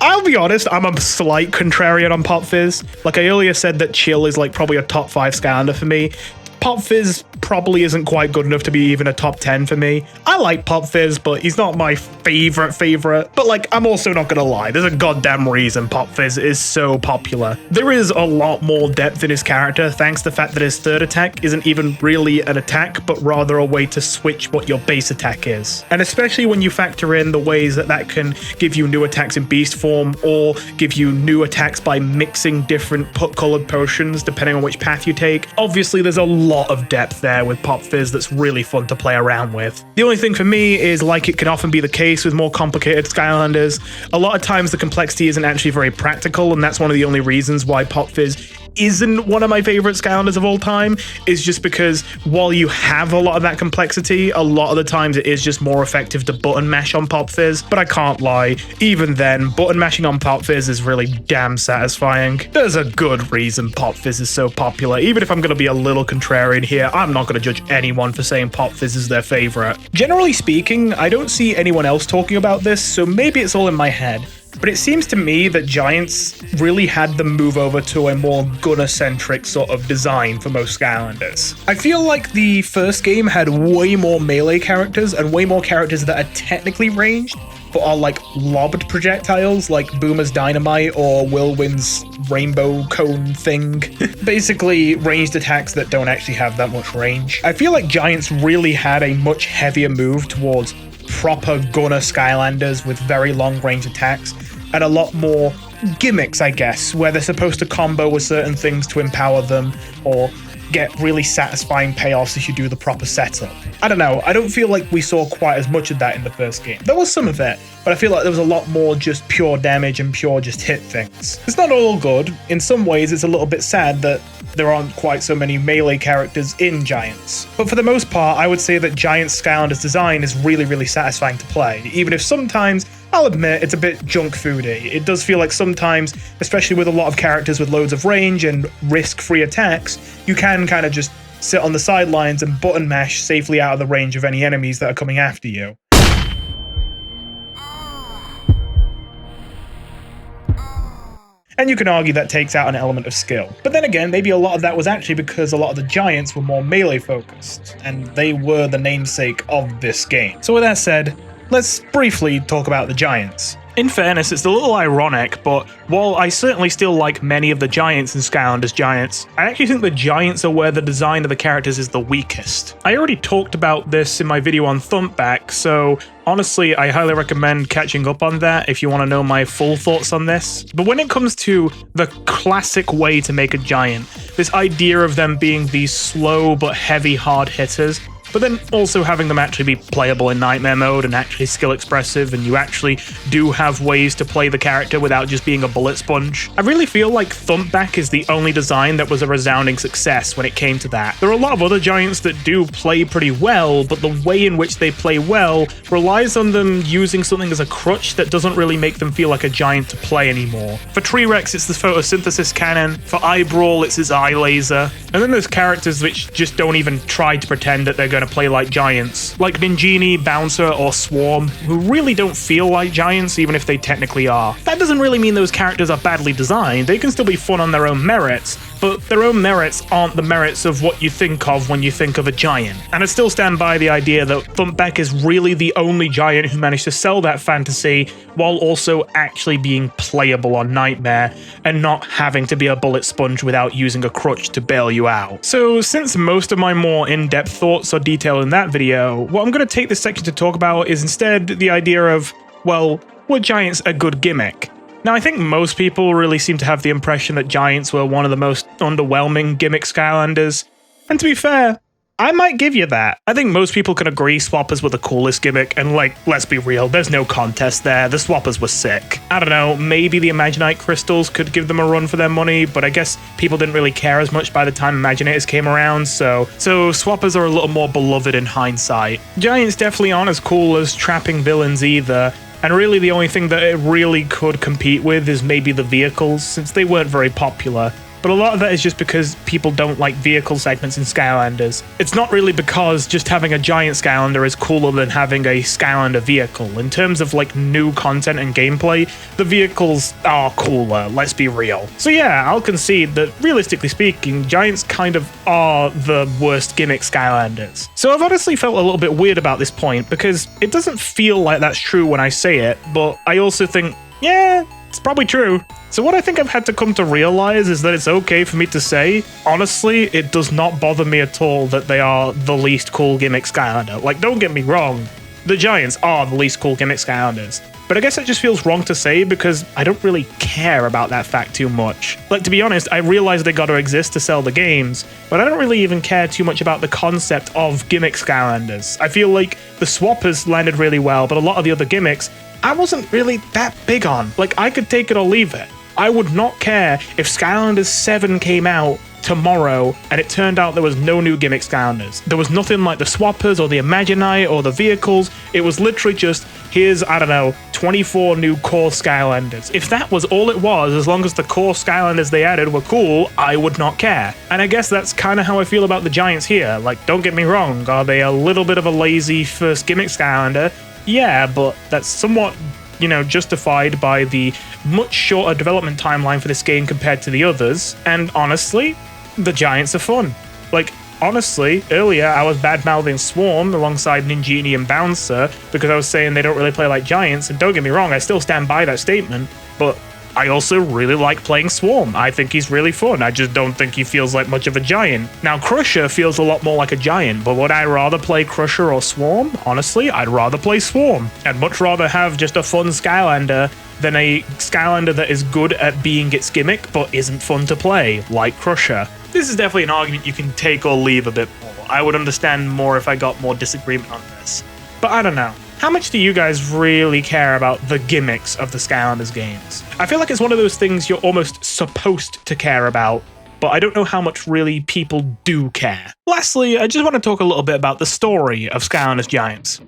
I'll be honest, I'm a slight contrarian on Pop Fizz. Like, I earlier said that Chill is like probably a top 5 Skylander for me. Pop Fizz probably isn't quite good enough to be even a top 10 for me. I like Pop Fizz, but he's not my favorite. But like, I'm also not gonna lie, there's a goddamn reason Pop Fizz is so popular. There is a lot more depth in his character, thanks to the fact that his third attack isn't even really an attack, but rather a way to switch what your base attack is. And especially when you factor in the ways that that can give you new attacks in beast form, or give you new attacks by mixing different colored potions depending on which path you take. Obviously, there's a lot of depth there with Pop Fizz that's really fun to play around with. The only thing for me is, like it can often be the case with more complicated Skylanders, a lot of times the complexity isn't actually very practical, and that's one of the only reasons why Pop Fizz isn't one of my favorite Skylanders of all time is just because while you have a lot of that complexity, a lot of the times it is just more effective to button mash on Pop Fizz. But I can't lie, even then, button mashing on Pop Fizz is really damn satisfying. There's a good reason Pop Fizz is so popular. Even if I'm going to be a little contrarian here, I'm not going to judge anyone for saying Pop Fizz is their favorite. Generally speaking, I don't see anyone else talking about this, so maybe it's all in my head. But it seems to me that Giants really had them move over to a more gunner-centric sort of design for most Skylanders. I feel like the first game had way more melee characters and way more characters that are technically ranged, but are like lobbed projectiles like Boomer's Dynamite or Whirlwind's rainbow cone thing. Basically, ranged attacks that don't actually have that much range. I feel like Giants really had a much heavier move towards proper gunner Skylanders with very long range attacks, and a lot more gimmicks, I guess, where they're supposed to combo with certain things to empower them, or get really satisfying payoffs if you do the proper setup. I don't know, I don't feel like we saw quite as much of that in the first game. There was some of it, but I feel like there was a lot more just pure damage and pure just hit things. It's not all good. In some ways, it's a little bit sad that there aren't quite so many melee characters in Giants. But for the most part, I would say that Giants Skylanders design is really, really satisfying to play, even if sometimes, I'll admit, it's a bit junk foody. It does feel like sometimes, especially with a lot of characters with loads of range and risk-free attacks, you can kind of just sit on the sidelines and button mash safely out of the range of any enemies that are coming after you. And you can argue that takes out an element of skill. But then again, maybe a lot of that was actually because a lot of the Giants were more melee focused, and they were the namesake of this game. So with that said, let's briefly talk about the Giants. In fairness, it's a little ironic, but while I certainly still like many of the Giants in Skylanders Giants, I actually think the Giants are where the design of the characters is the weakest. I already talked about this in my video on Thumpback, so honestly, I highly recommend catching up on that if you want to know my full thoughts on this. But when it comes to the classic way to make a Giant, this idea of them being these slow but heavy hard hitters, but then also having them actually be playable in Nightmare mode and actually skill expressive, and you actually do have ways to play the character without just being a bullet sponge. I really feel like Thumpback is the only design that was a resounding success when it came to that. There are a lot of other Giants that do play pretty well, but the way in which they play well relies on them using something as a crutch that doesn't really make them feel like a Giant to play anymore. For T-Rex, it's the photosynthesis cannon. For Eyebrawl, it's his eye laser. And then there's characters which just don't even try to pretend that they're going to play like Giants, like Ninjini, Bouncer, or Swarm, who really don't feel like Giants even if they technically are. That doesn't really mean those characters are badly designed. They can still be fun on their own merits, but their own merits aren't the merits of what you think of when you think of a Giant. And I still stand by the idea that Thumpback is really the only Giant who managed to sell that fantasy while also actually being playable on Nightmare and not having to be a bullet sponge without using a crutch to bail you out. So since most of my more in-depth thoughts are detailed in that video, what I'm going to take this section to talk about is instead the idea of, well, were Giants a good gimmick? Now, I think most people really seem to have the impression that Giants were one of the most underwhelming gimmick Skylanders, and to be fair, I might give you that. I think most people can agree Swappers were the coolest gimmick, and like, let's be real, there's no contest there, the Swappers were sick. I don't know, maybe the Imaginite crystals could give them a run for their money, but I guess people didn't really care as much by the time Imaginators came around, so Swappers are a little more beloved in hindsight. Giants definitely aren't as cool as trapping villains either, and really the only thing that it really could compete with is maybe the vehicles, since they weren't very popular. But a lot of that is just because people don't like vehicle segments in Skylanders. It's not really because just having a Giant Skylander is cooler than having a Skylander vehicle. In terms of like new content and gameplay, the vehicles are cooler, let's be real. So yeah, I'll concede that realistically speaking, Giants kind of are the worst gimmick Skylanders. So I've honestly felt a little bit weird about this point because it doesn't feel like that's true when I say it, but I also think, yeah, it's probably true. So what I think I've had to come to realize is that it's okay for me to say, honestly, it does not bother me at all that they are the least cool gimmick Skylander. Like, don't get me wrong, the Giants are the least cool gimmick Skylanders. But I guess it just feels wrong to say because I don't really care about that fact too much. Like, to be honest, I realize they gotta exist to sell the games, but I don't really even care too much about the concept of gimmick Skylanders. I feel like the Swappers landed really well, but a lot of the other gimmicks, I wasn't really that big on. Like, I could take it or leave it. I would not care if Skylanders 7 came out tomorrow and it turned out there was no new gimmick Skylanders. There was nothing like the swappers or the Imaginite or the vehicles. It was literally just, here's, I don't know, 24 new core Skylanders. If that was all it was, as long as the core Skylanders they added were cool, I would not care. And I guess that's kind of how I feel about the Giants here. Like, don't get me wrong, are they a little bit of a lazy first gimmick Skylander? Yeah, but that's somewhat, you know, justified by the much shorter development timeline for this game compared to the others. And honestly, the Giants are fun. Like, honestly, earlier I was bad-mouthing Swarm alongside Ninjini and Bouncer because I was saying they don't really play like Giants, and don't get me wrong, I still stand by that statement, but I also really like playing Swarm. I think he's really fun. I just don't think he feels like much of a giant. Now, Crusher feels a lot more like a giant, but would I rather play Crusher or Swarm? Honestly, I'd rather play Swarm. I'd much rather have just a fun Skylander than a Skylander that is good at being its gimmick but isn't fun to play, like Crusher. This is definitely an argument you can take or leave a bit more. I would understand more if I got more disagreement on this. But I don't know. How much do you guys really care about the gimmicks of the Skylanders games? I feel like it's one of those things you're almost supposed to care about, but I don't know how much really people do care. Lastly, I just want to talk a little bit about the story of Skylanders Giants.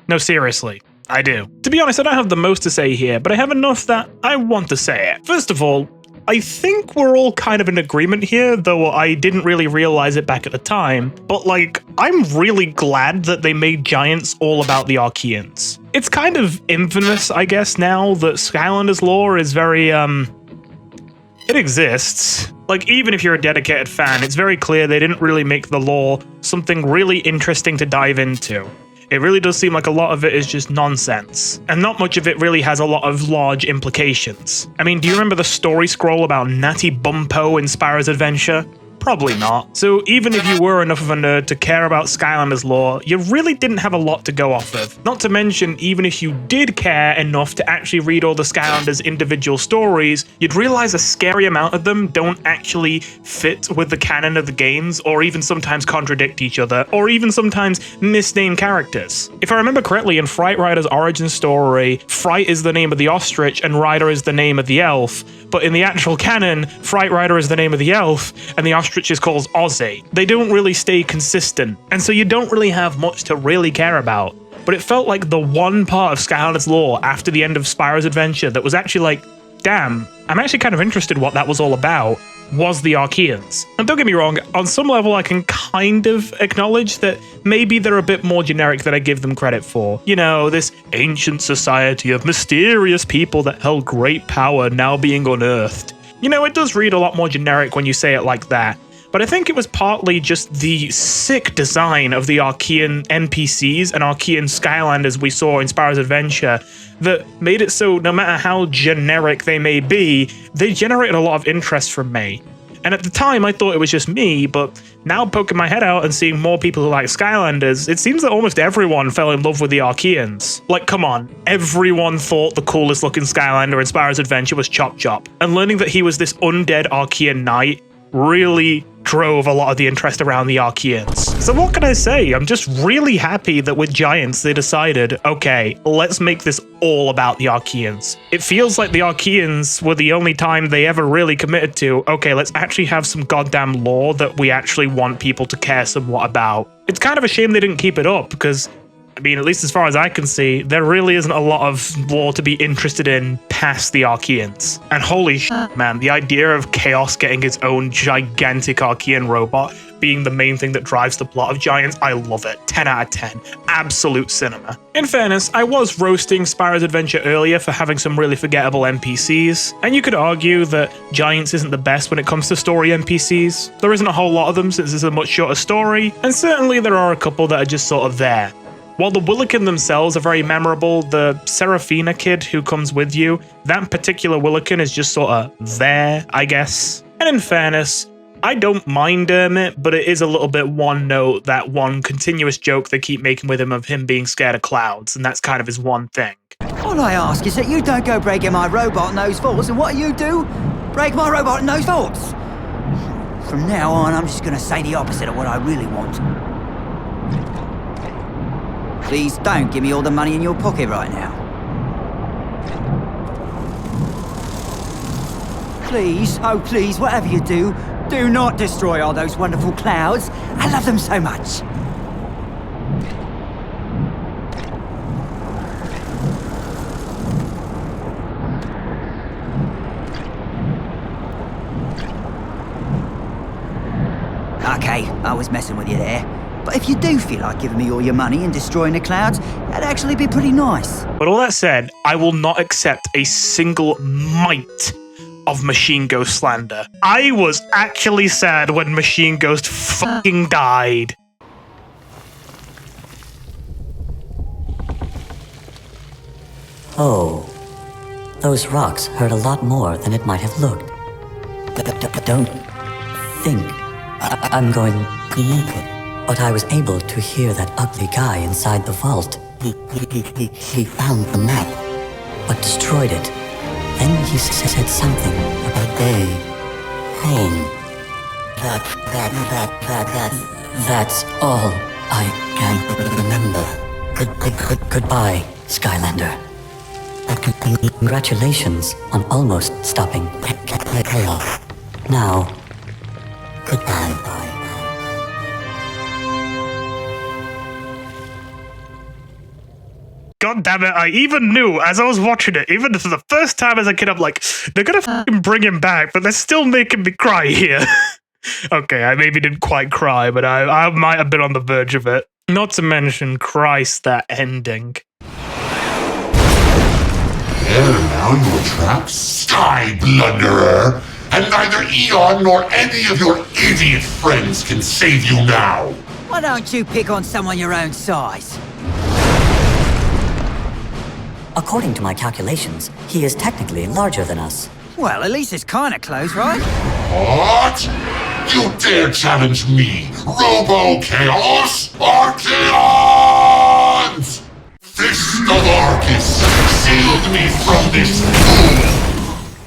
No, seriously. I do. To be honest, I don't have the most to say here, but I have enough that I want to say it. First of all, I think we're all kind of in agreement here, though I didn't really realize it back at the time, but like, I'm really glad that they made Giants all about the Archeans. It's kind of infamous, I guess, now that Skylanders lore is very, it exists. Like, even if you're a dedicated fan, it's very clear they didn't really make the lore something really interesting to dive into. It really does seem like a lot of it is just nonsense, and not much of it really has a lot of large implications. I mean, do you remember the story scroll about Natty Bumpo in Spyro's Adventure? Probably not. So even if you were enough of a nerd to care about Skylanders lore, you really didn't have a lot to go off of. Not to mention, even if you did care enough to actually read all the Skylanders' individual stories, you'd realize a scary amount of them don't actually fit with the canon of the games, or even sometimes contradict each other, or even sometimes misname characters. If I remember correctly, in Fright Rider's origin story, Fright is the name of the ostrich and Rider is the name of the elf, but in the actual canon, Fright Rider is the name of the elf, and the ostrich is called Ozzy. They don't really stay consistent, and so you don't really have much to really care about. But it felt like the one part of Skylanders lore after the end of Spyro's Adventure that was actually like, damn, I'm actually kind of interested what that was all about, was the Archeans. And don't get me wrong, on some level I can kind of acknowledge that maybe they're a bit more generic than I give them credit for. You know, this ancient society of mysterious people that held great power now being unearthed. You know, it does read a lot more generic when you say it like that. But I think it was partly just the sick design of the Archean NPCs and Archean Skylanders we saw in Spyro's Adventure that made it so no matter how generic they may be, they generated a lot of interest from me. And at the time, I thought it was just me, but now poking my head out and seeing more people who like Skylanders, it seems that almost everyone fell in love with the Archeans. Like, come on, everyone thought the coolest looking Skylander in Spyro's Adventure was Chop Chop, and learning that he was this undead Archean knight really drove a lot of the interest around the Archeans. So what can I say? I'm just really happy that with Giants they decided, okay, let's make this all about the Archeans. It feels like the Archeans were the only time they ever really committed to, okay, let's actually have some goddamn lore that we actually want people to care somewhat about. It's kind of a shame they didn't keep it up, because I mean, at least as far as I can see, there really isn't a lot of lore to be interested in past the Archeans. And holy shit, man, the idea of Chaos getting its own gigantic Archean robot being the main thing that drives the plot of Giants, I love it. 10 out of 10. Absolute cinema. In fairness, I was roasting Spyro's Adventure earlier for having some really forgettable NPCs, and you could argue that Giants isn't the best when it comes to story NPCs. There isn't a whole lot of them since it's a much shorter story, and certainly there are a couple that are just sort of there. While the Willikin themselves are very memorable, the Seraphina kid who comes with you, that particular Willikin is just sort of there, I guess. And in fairness, I don't mind Dermot, but it is a little bit one note, that one continuous joke they keep making with him of him being scared of clouds, and that's kind of his one thing. All I ask is that you don't go breaking my robot nose forts, and what you do? Break my robot nose forts! From now on, I'm just gonna say the opposite of what I really want. Please don't give me all the money in your pocket right now. Please, oh please, whatever you do, do not destroy all those wonderful clouds. I love them so much. Okay, I was messing with you there. But if you do feel like giving me all your money and destroying the clouds, that'd actually be pretty nice. But all that said, I will not accept a single mite of Machine Ghost slander. I was actually sad when Machine Ghost fucking died. Oh, those rocks hurt a lot more than it might have looked. Don't think I'm going to make it. But I was able to hear that ugly guy inside the vault. He found the map, but destroyed it. Then he said something about day, home. That's all I can remember. Goodbye, Skylander. Congratulations on almost stopping chaos. Now, goodbye. God damn it, I even knew as I was watching it, even for the first time as a kid, I'm like, they're gonna fucking bring him back, but they're still making me cry here. Okay, I maybe didn't quite cry, but I might have been on the verge of it. Not to mention, Christ, that ending. There now your trap, Sky Blunderer, and neither Eon nor any of your idiot friends can save you now. Why don't you pick on someone your own size? According to my calculations, he is technically larger than us. Well, at least it's kinda close, right? What? You dare challenge me, Robo-Chaos Archeons! Fist of Arcus, shield me from this fool!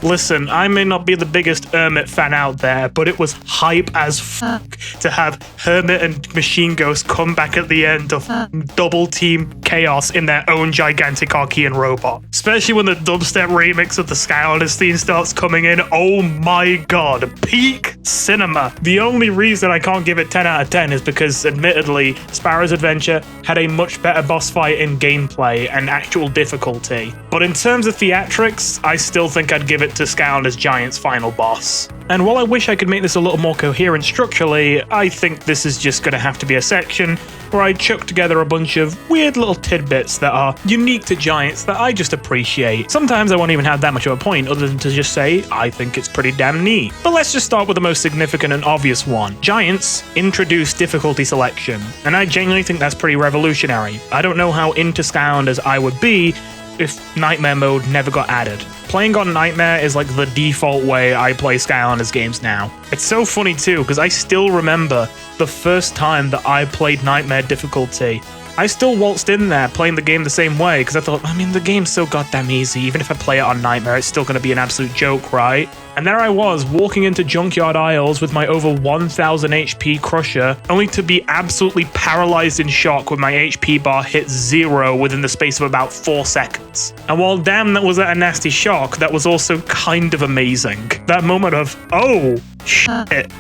Listen, I may not be the biggest Hermit fan out there, but it was hype as fuck to have Hermit and Machine Ghost come back at the end of double team Chaos in their own gigantic Archean robot. Especially when the dubstep remix of the Skylanders theme starts coming in. Oh my god, peak cinema. The only reason I can't give it 10 out of 10 is because, admittedly, Spyro's Adventure had a much better boss fight in gameplay and actual difficulty. But in terms of theatrics, I still think I'd give it to Skylanders Giant's final boss. And while I wish I could make this a little more coherent structurally, I think this is just going to have to be a section where I chuck together a bunch of weird little tidbits that are unique to Giants that I just appreciate. Sometimes I won't even have that much of a point other than to just say, I think it's pretty damn neat. But let's just start with the most significant and obvious one. Giants introduced difficulty selection, and I genuinely think that's pretty revolutionary. I don't know how into Skylanders I would be if Nightmare mode never got added. Playing on Nightmare is like the default way I play Skylanders games now. It's so funny too, because I still remember the first time that I played Nightmare difficulty. I still waltzed in there playing the game the same way, because I thought, I mean, the game's so goddamn easy. Even if I play it on Nightmare, it's still going to be an absolute joke, right? And there I was, walking into Junkyard Isles with my over 1000 HP Crusher, only to be absolutely paralyzed in shock with my HP bar hit 0 within the space of about 4 seconds. And while damn that was a nasty shock, that was also kind of amazing. That moment of, oh, shit.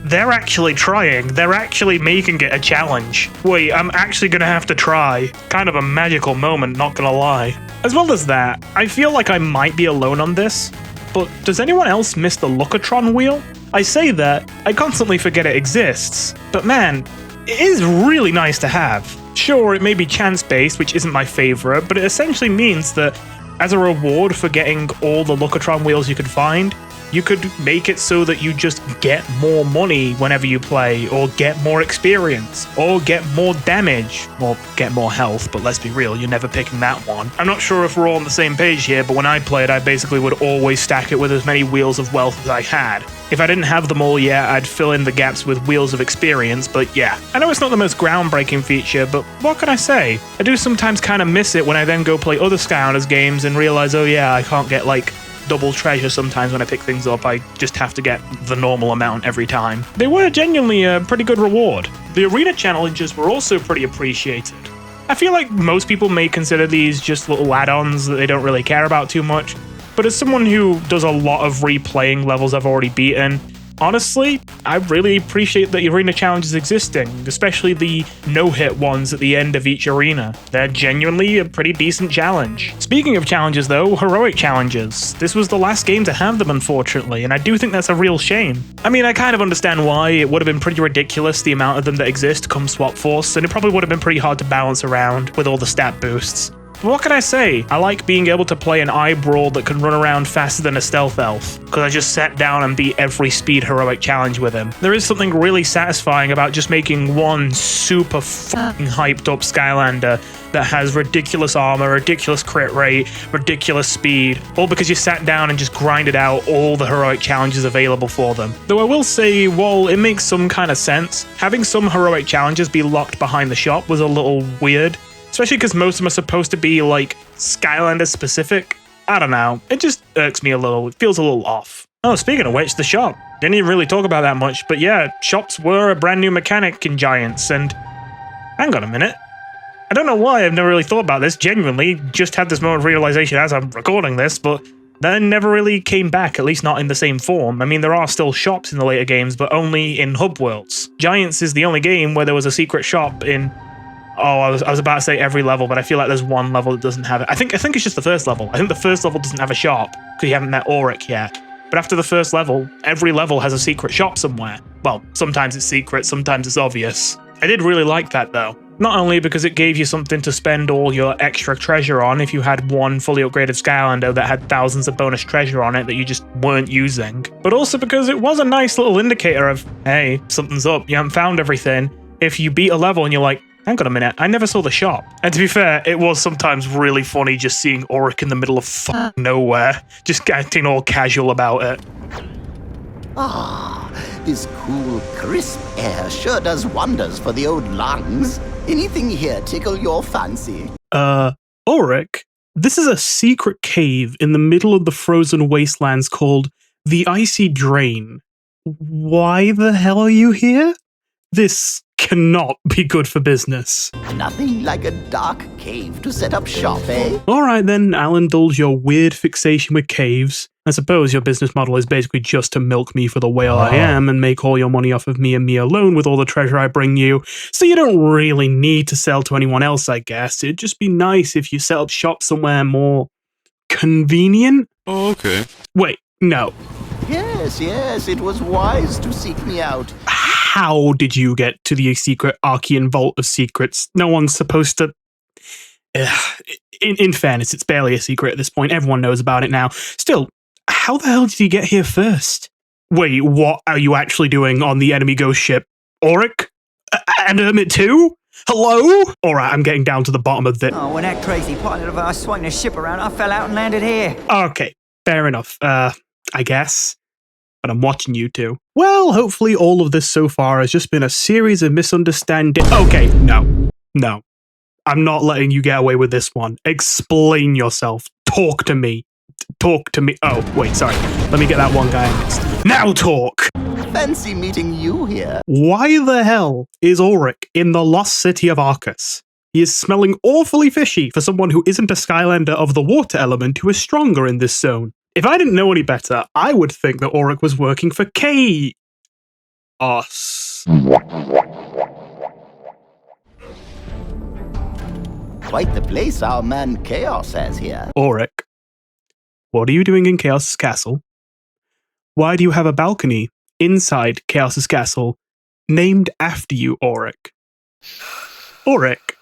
They're actually trying. They're actually making it a challenge. Wait, I'm actually gonna have to try. Kind of a magical moment, not gonna lie. As well as that, I feel like I might be alone on this, but does anyone else miss the Luck-o-Tron Wheel? I say that, I constantly forget it exists, but man, it is really nice to have. Sure, it may be chance-based, which isn't my favorite, but it essentially means that as a reward for getting all the Luck-o-Tron Wheels you could find, you could make it so that you just get more money whenever you play, or get more experience, or get more damage, or get more health, but let's be real, you're never picking that one. I'm not sure if we're all on the same page here, but when I played, I basically would always stack it with as many Wheels of Wealth as I had. If I didn't have them all yet, I'd fill in the gaps with Wheels of Experience, but yeah. I know it's not the most groundbreaking feature, but what can I say? I do sometimes kind of miss it when I then go play other Skylanders games and realize, oh yeah, I can't get like double treasure sometimes when I pick things up. I just have to get the normal amount every time. They were genuinely a pretty good reward. The arena challenges were also pretty appreciated. I feel like most people may consider these just little add-ons that they don't really care about too much, But as someone who does a lot of replaying levels I've already beaten, honestly, I really appreciate that arena challenges existing, especially the no-hit ones at the end of each arena. They're genuinely a pretty decent challenge. Speaking of challenges though, heroic challenges. This was the last game to have them, unfortunately, and I do think that's a real shame. I mean, I kind of understand why. It would have been pretty ridiculous, the amount of them that exist come Swap Force, and it probably would have been pretty hard to balance around with all the stat boosts. But what can I say? I like being able to play an eye-brawl that can run around faster than a stealth elf, because I just sat down and beat every speed heroic challenge with him. There is something really satisfying about just making one super fucking hyped up Skylander that has ridiculous armor, ridiculous crit rate, ridiculous speed, all because you sat down and just grinded out all the heroic challenges available for them. Though I will say, while it makes some kind of sense, having some heroic challenges be locked behind the shop was a little weird. Especially because most of them are supposed to be, like, Skylanders specific. I don't know. It just irks me a little. It feels a little off. Oh, speaking of which, the shop. Didn't even really talk about that much, but yeah, shops were a brand new mechanic in Giants, and... hang on a minute. I don't know why I've never really thought about this, genuinely. Just had this moment of realization as I'm recording this, but then never really came back, at least not in the same form. I mean, there are still shops in the later games, but only in hub worlds. Giants is the only game where there was a secret shop in... oh, I was about to say every level, but I feel like there's one level that doesn't have it. I think it's just the first level. I think the first level doesn't have a shop, because you haven't met Auric yet. But after the first level, every level has a secret shop somewhere. Well, sometimes it's secret, sometimes it's obvious. I did really like that, though. Not only because it gave you something to spend all your extra treasure on if you had one fully upgraded Skylander that had thousands of bonus treasure on it that you just weren't using, but also because it was a nice little indicator of, hey, something's up, you haven't found everything. If you beat a level and you're like, hang on a minute, I never saw the shop. And to be fair, it was sometimes really funny just seeing Auric in the middle of nowhere, just acting all casual about it. Ah, this cool, crisp air sure does wonders for the old lungs. Anything here tickle your fancy? Auric, this is a secret cave in the middle of the frozen wastelands called the Icy Drain. Why the hell are you here? This cannot be good for business. Nothing like a dark cave to set up shop, eh? Alright then, I'll indulge your weird fixation with caves. I suppose your business model is basically just to milk me for the whale I am and make all your money off of me and me alone with all the treasure I bring you, so you don't really need to sell to anyone else, I guess. It'd just be nice if you set up shop somewhere more convenient. Oh, okay. Wait, no. Yes, it was wise to seek me out. How did you get to the secret Archean Vault of Secrets? No one's supposed to... In fairness, it's barely a secret at this point. Everyone knows about it now. Still, how the hell did you get here first? Wait, what are you actually doing on the enemy ghost ship? Auric? And Hermit too? Hello? Alright, I'm getting down to the bottom of this. Oh, when that crazy pilot of ours swung the ship around, I fell out and landed here. Okay, fair enough. I guess. But I'm watching you two. Well, hopefully all of this so far has just been a series of misunderstandings. Okay, no. I'm not letting you get away with this one. Explain yourself. Talk to me. Talk to me. Oh, wait, sorry. Let me get that one guy next. Now talk! Fancy meeting you here. Why the hell is Auric in the lost city of Arcus? He is smelling awfully fishy for someone who isn't a Skylander of the water element who is stronger in this zone. If I didn't know any better, I would think that Auric was working for Chaos. Quite the place our man Chaos has here. Auric, what are you doing in Chaos's castle? Why do you have a balcony inside Chaos's castle named after you, Auric? Auric,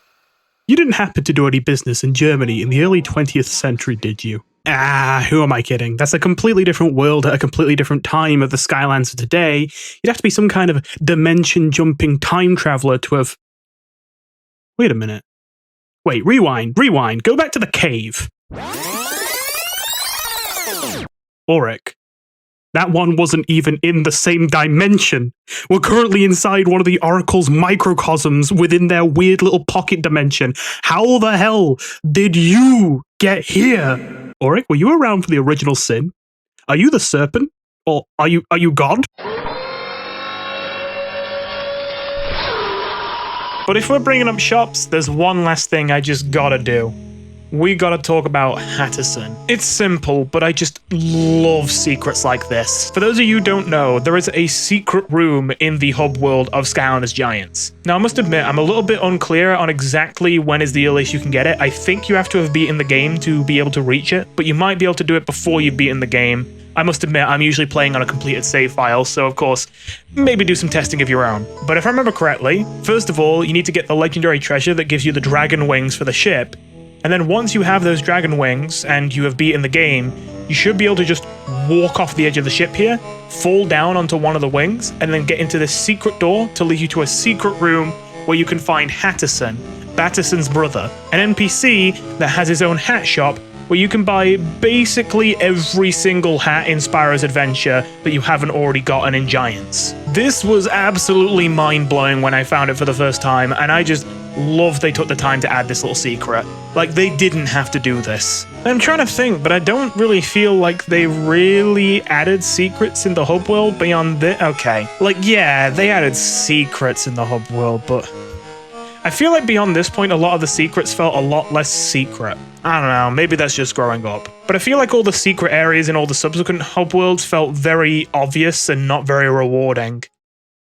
you didn't happen to do any business in Germany in the early 20th century, did you? Who am I kidding? That's a completely different world at a completely different time of the Skylands of today. You'd have to be some kind of dimension-jumping time traveler to have... Wait a minute. Wait, rewind. Go back to the cave. Auric, that one wasn't even in the same dimension. We're currently inside one of the Oracle's microcosms within their weird little pocket dimension. How the hell did you get here? Auric, were you around for the original sin? Are you the serpent? Or are you God? But if we're bringing up shops, there's one last thing I just gotta do. we gotta talk about Hatterson. It's simple, but I just love secrets like this. For those of you who don't know, there is a secret room in the hub world of Skylanders Giants. Now, I must admit, I'm a little bit unclear on exactly when is the earliest you can get it. I think you have to have beaten the game to be able to reach it, but you might be able to do it before you've beaten the game. I must admit, I'm usually playing on a completed save file, so of course, maybe do some testing of your own. But if I remember correctly, first of all, you need to get the legendary treasure that gives you the dragon wings for the ship, and then once you have those dragon wings and you have beaten the game, you should be able to just walk off the edge of the ship here, fall down onto one of the wings, and then get into this secret door to lead you to a secret room where you can find Hatterson, Batterson's brother, an NPC that has his own hat shop where you can buy basically every single hat in Spyro's adventure that you haven't already gotten in Giants. This was absolutely mind-blowing when I found it for the first time, and I just love they took the time to add this little secret. Like, they didn't have to do this. I'm trying to think, but I don't really feel like they really added secrets in the hub world beyond this. Okay. Like, yeah, they added secrets in the hub world, but I feel like beyond this point, a lot of the secrets felt a lot less secret. I don't know, maybe that's just growing up. But I feel like all the secret areas in all the subsequent hub worlds felt very obvious and not very rewarding.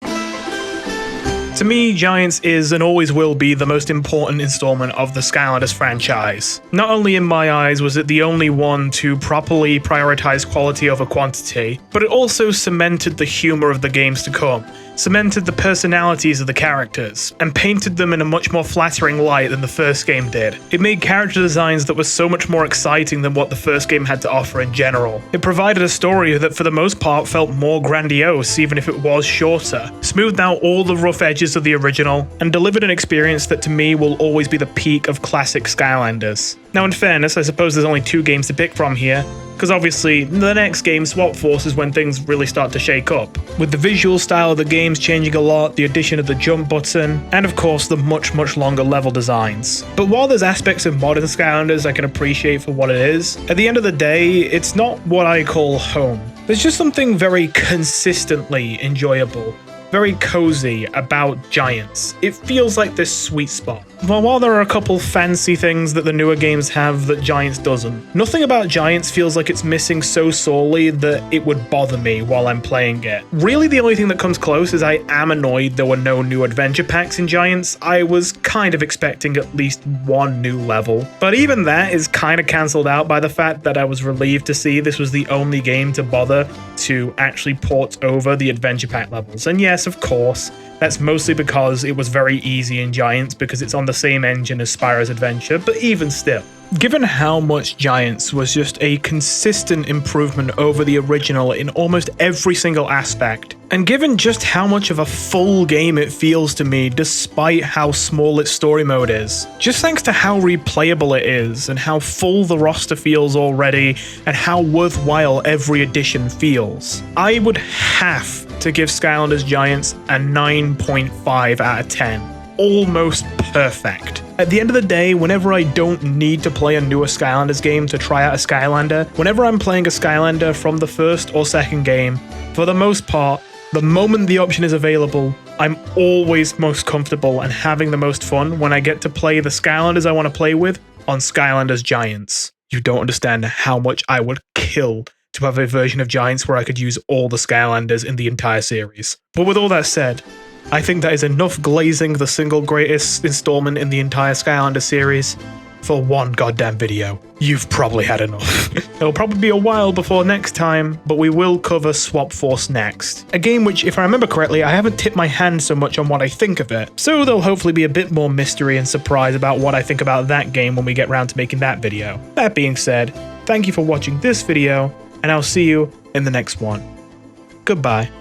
To me, Giants is and always will be the most important installment of the Skylanders franchise. Not only in my eyes was it the only one to properly prioritize quality over quantity, but it also cemented the humor of the games to come, cemented the personalities of the characters, and painted them in a much more flattering light than the first game did. It made character designs that were so much more exciting than what the first game had to offer in general. It provided a story that for the most part felt more grandiose even if it was shorter, smoothed out all the rough edges of the original, and delivered an experience that to me will always be the peak of classic Skylanders. Now, in fairness, I suppose there's only 2 games to pick from here, because obviously the next game, Swap Force, is when things really start to shake up, with the visual style of the games changing a lot, the addition of the jump button, and of course the much longer level designs. But while there's aspects of modern Skylanders I can appreciate for what it is, at the end of the day, it's not what I call home. There's just something very consistently enjoyable, very cozy about Giants. It feels like this sweet spot. But while there are a couple fancy things that the newer games have that Giants doesn't, nothing about Giants feels like it's missing so sorely that it would bother me while I'm playing it. Really, the only thing that comes close is I am annoyed there were no new adventure packs in Giants. I was kind of expecting at least one new level. But even that is kind of cancelled out by the fact that I was relieved to see this was the only game to bother to actually port over the adventure pack levels. And yes, of course, that's mostly because it was very easy in Giants because it's on the same engine as Spyro's Adventure, but even still. Given how much Giants was just a consistent improvement over the original in almost every single aspect, and given just how much of a full game it feels to me despite how small its story mode is, just thanks to how replayable it is and how full the roster feels already and how worthwhile every addition feels, I would have to give Skylanders Giants a 9.5 out of 10. Almost perfect. At the end of the day, whenever I don't need to play a newer Skylanders game to try out a Skylander, whenever I'm playing a Skylander from the first or second game, for the most part, the moment the option is available, I'm always most comfortable and having the most fun when I get to play the Skylanders I want to play with on Skylanders Giants. You don't understand how much I would kill to have a version of Giants where I could use all the Skylanders in the entire series. But with all that said, I think that is enough glazing the single greatest installment in the entire Skylanders series for one goddamn video. You've probably had enough. It'll probably be a while before next time, but we will cover Swap Force next. A game which, if I remember correctly, I haven't tipped my hand so much on what I think of it, so there'll hopefully be a bit more mystery and surprise about what I think about that game when we get round to making that video. That being said, thank you for watching this video, and I'll see you in the next one. Goodbye.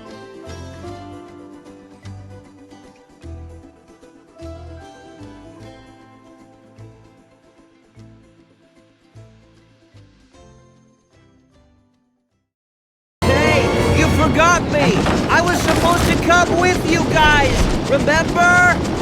Forgot me! I was supposed to come with you guys! Remember?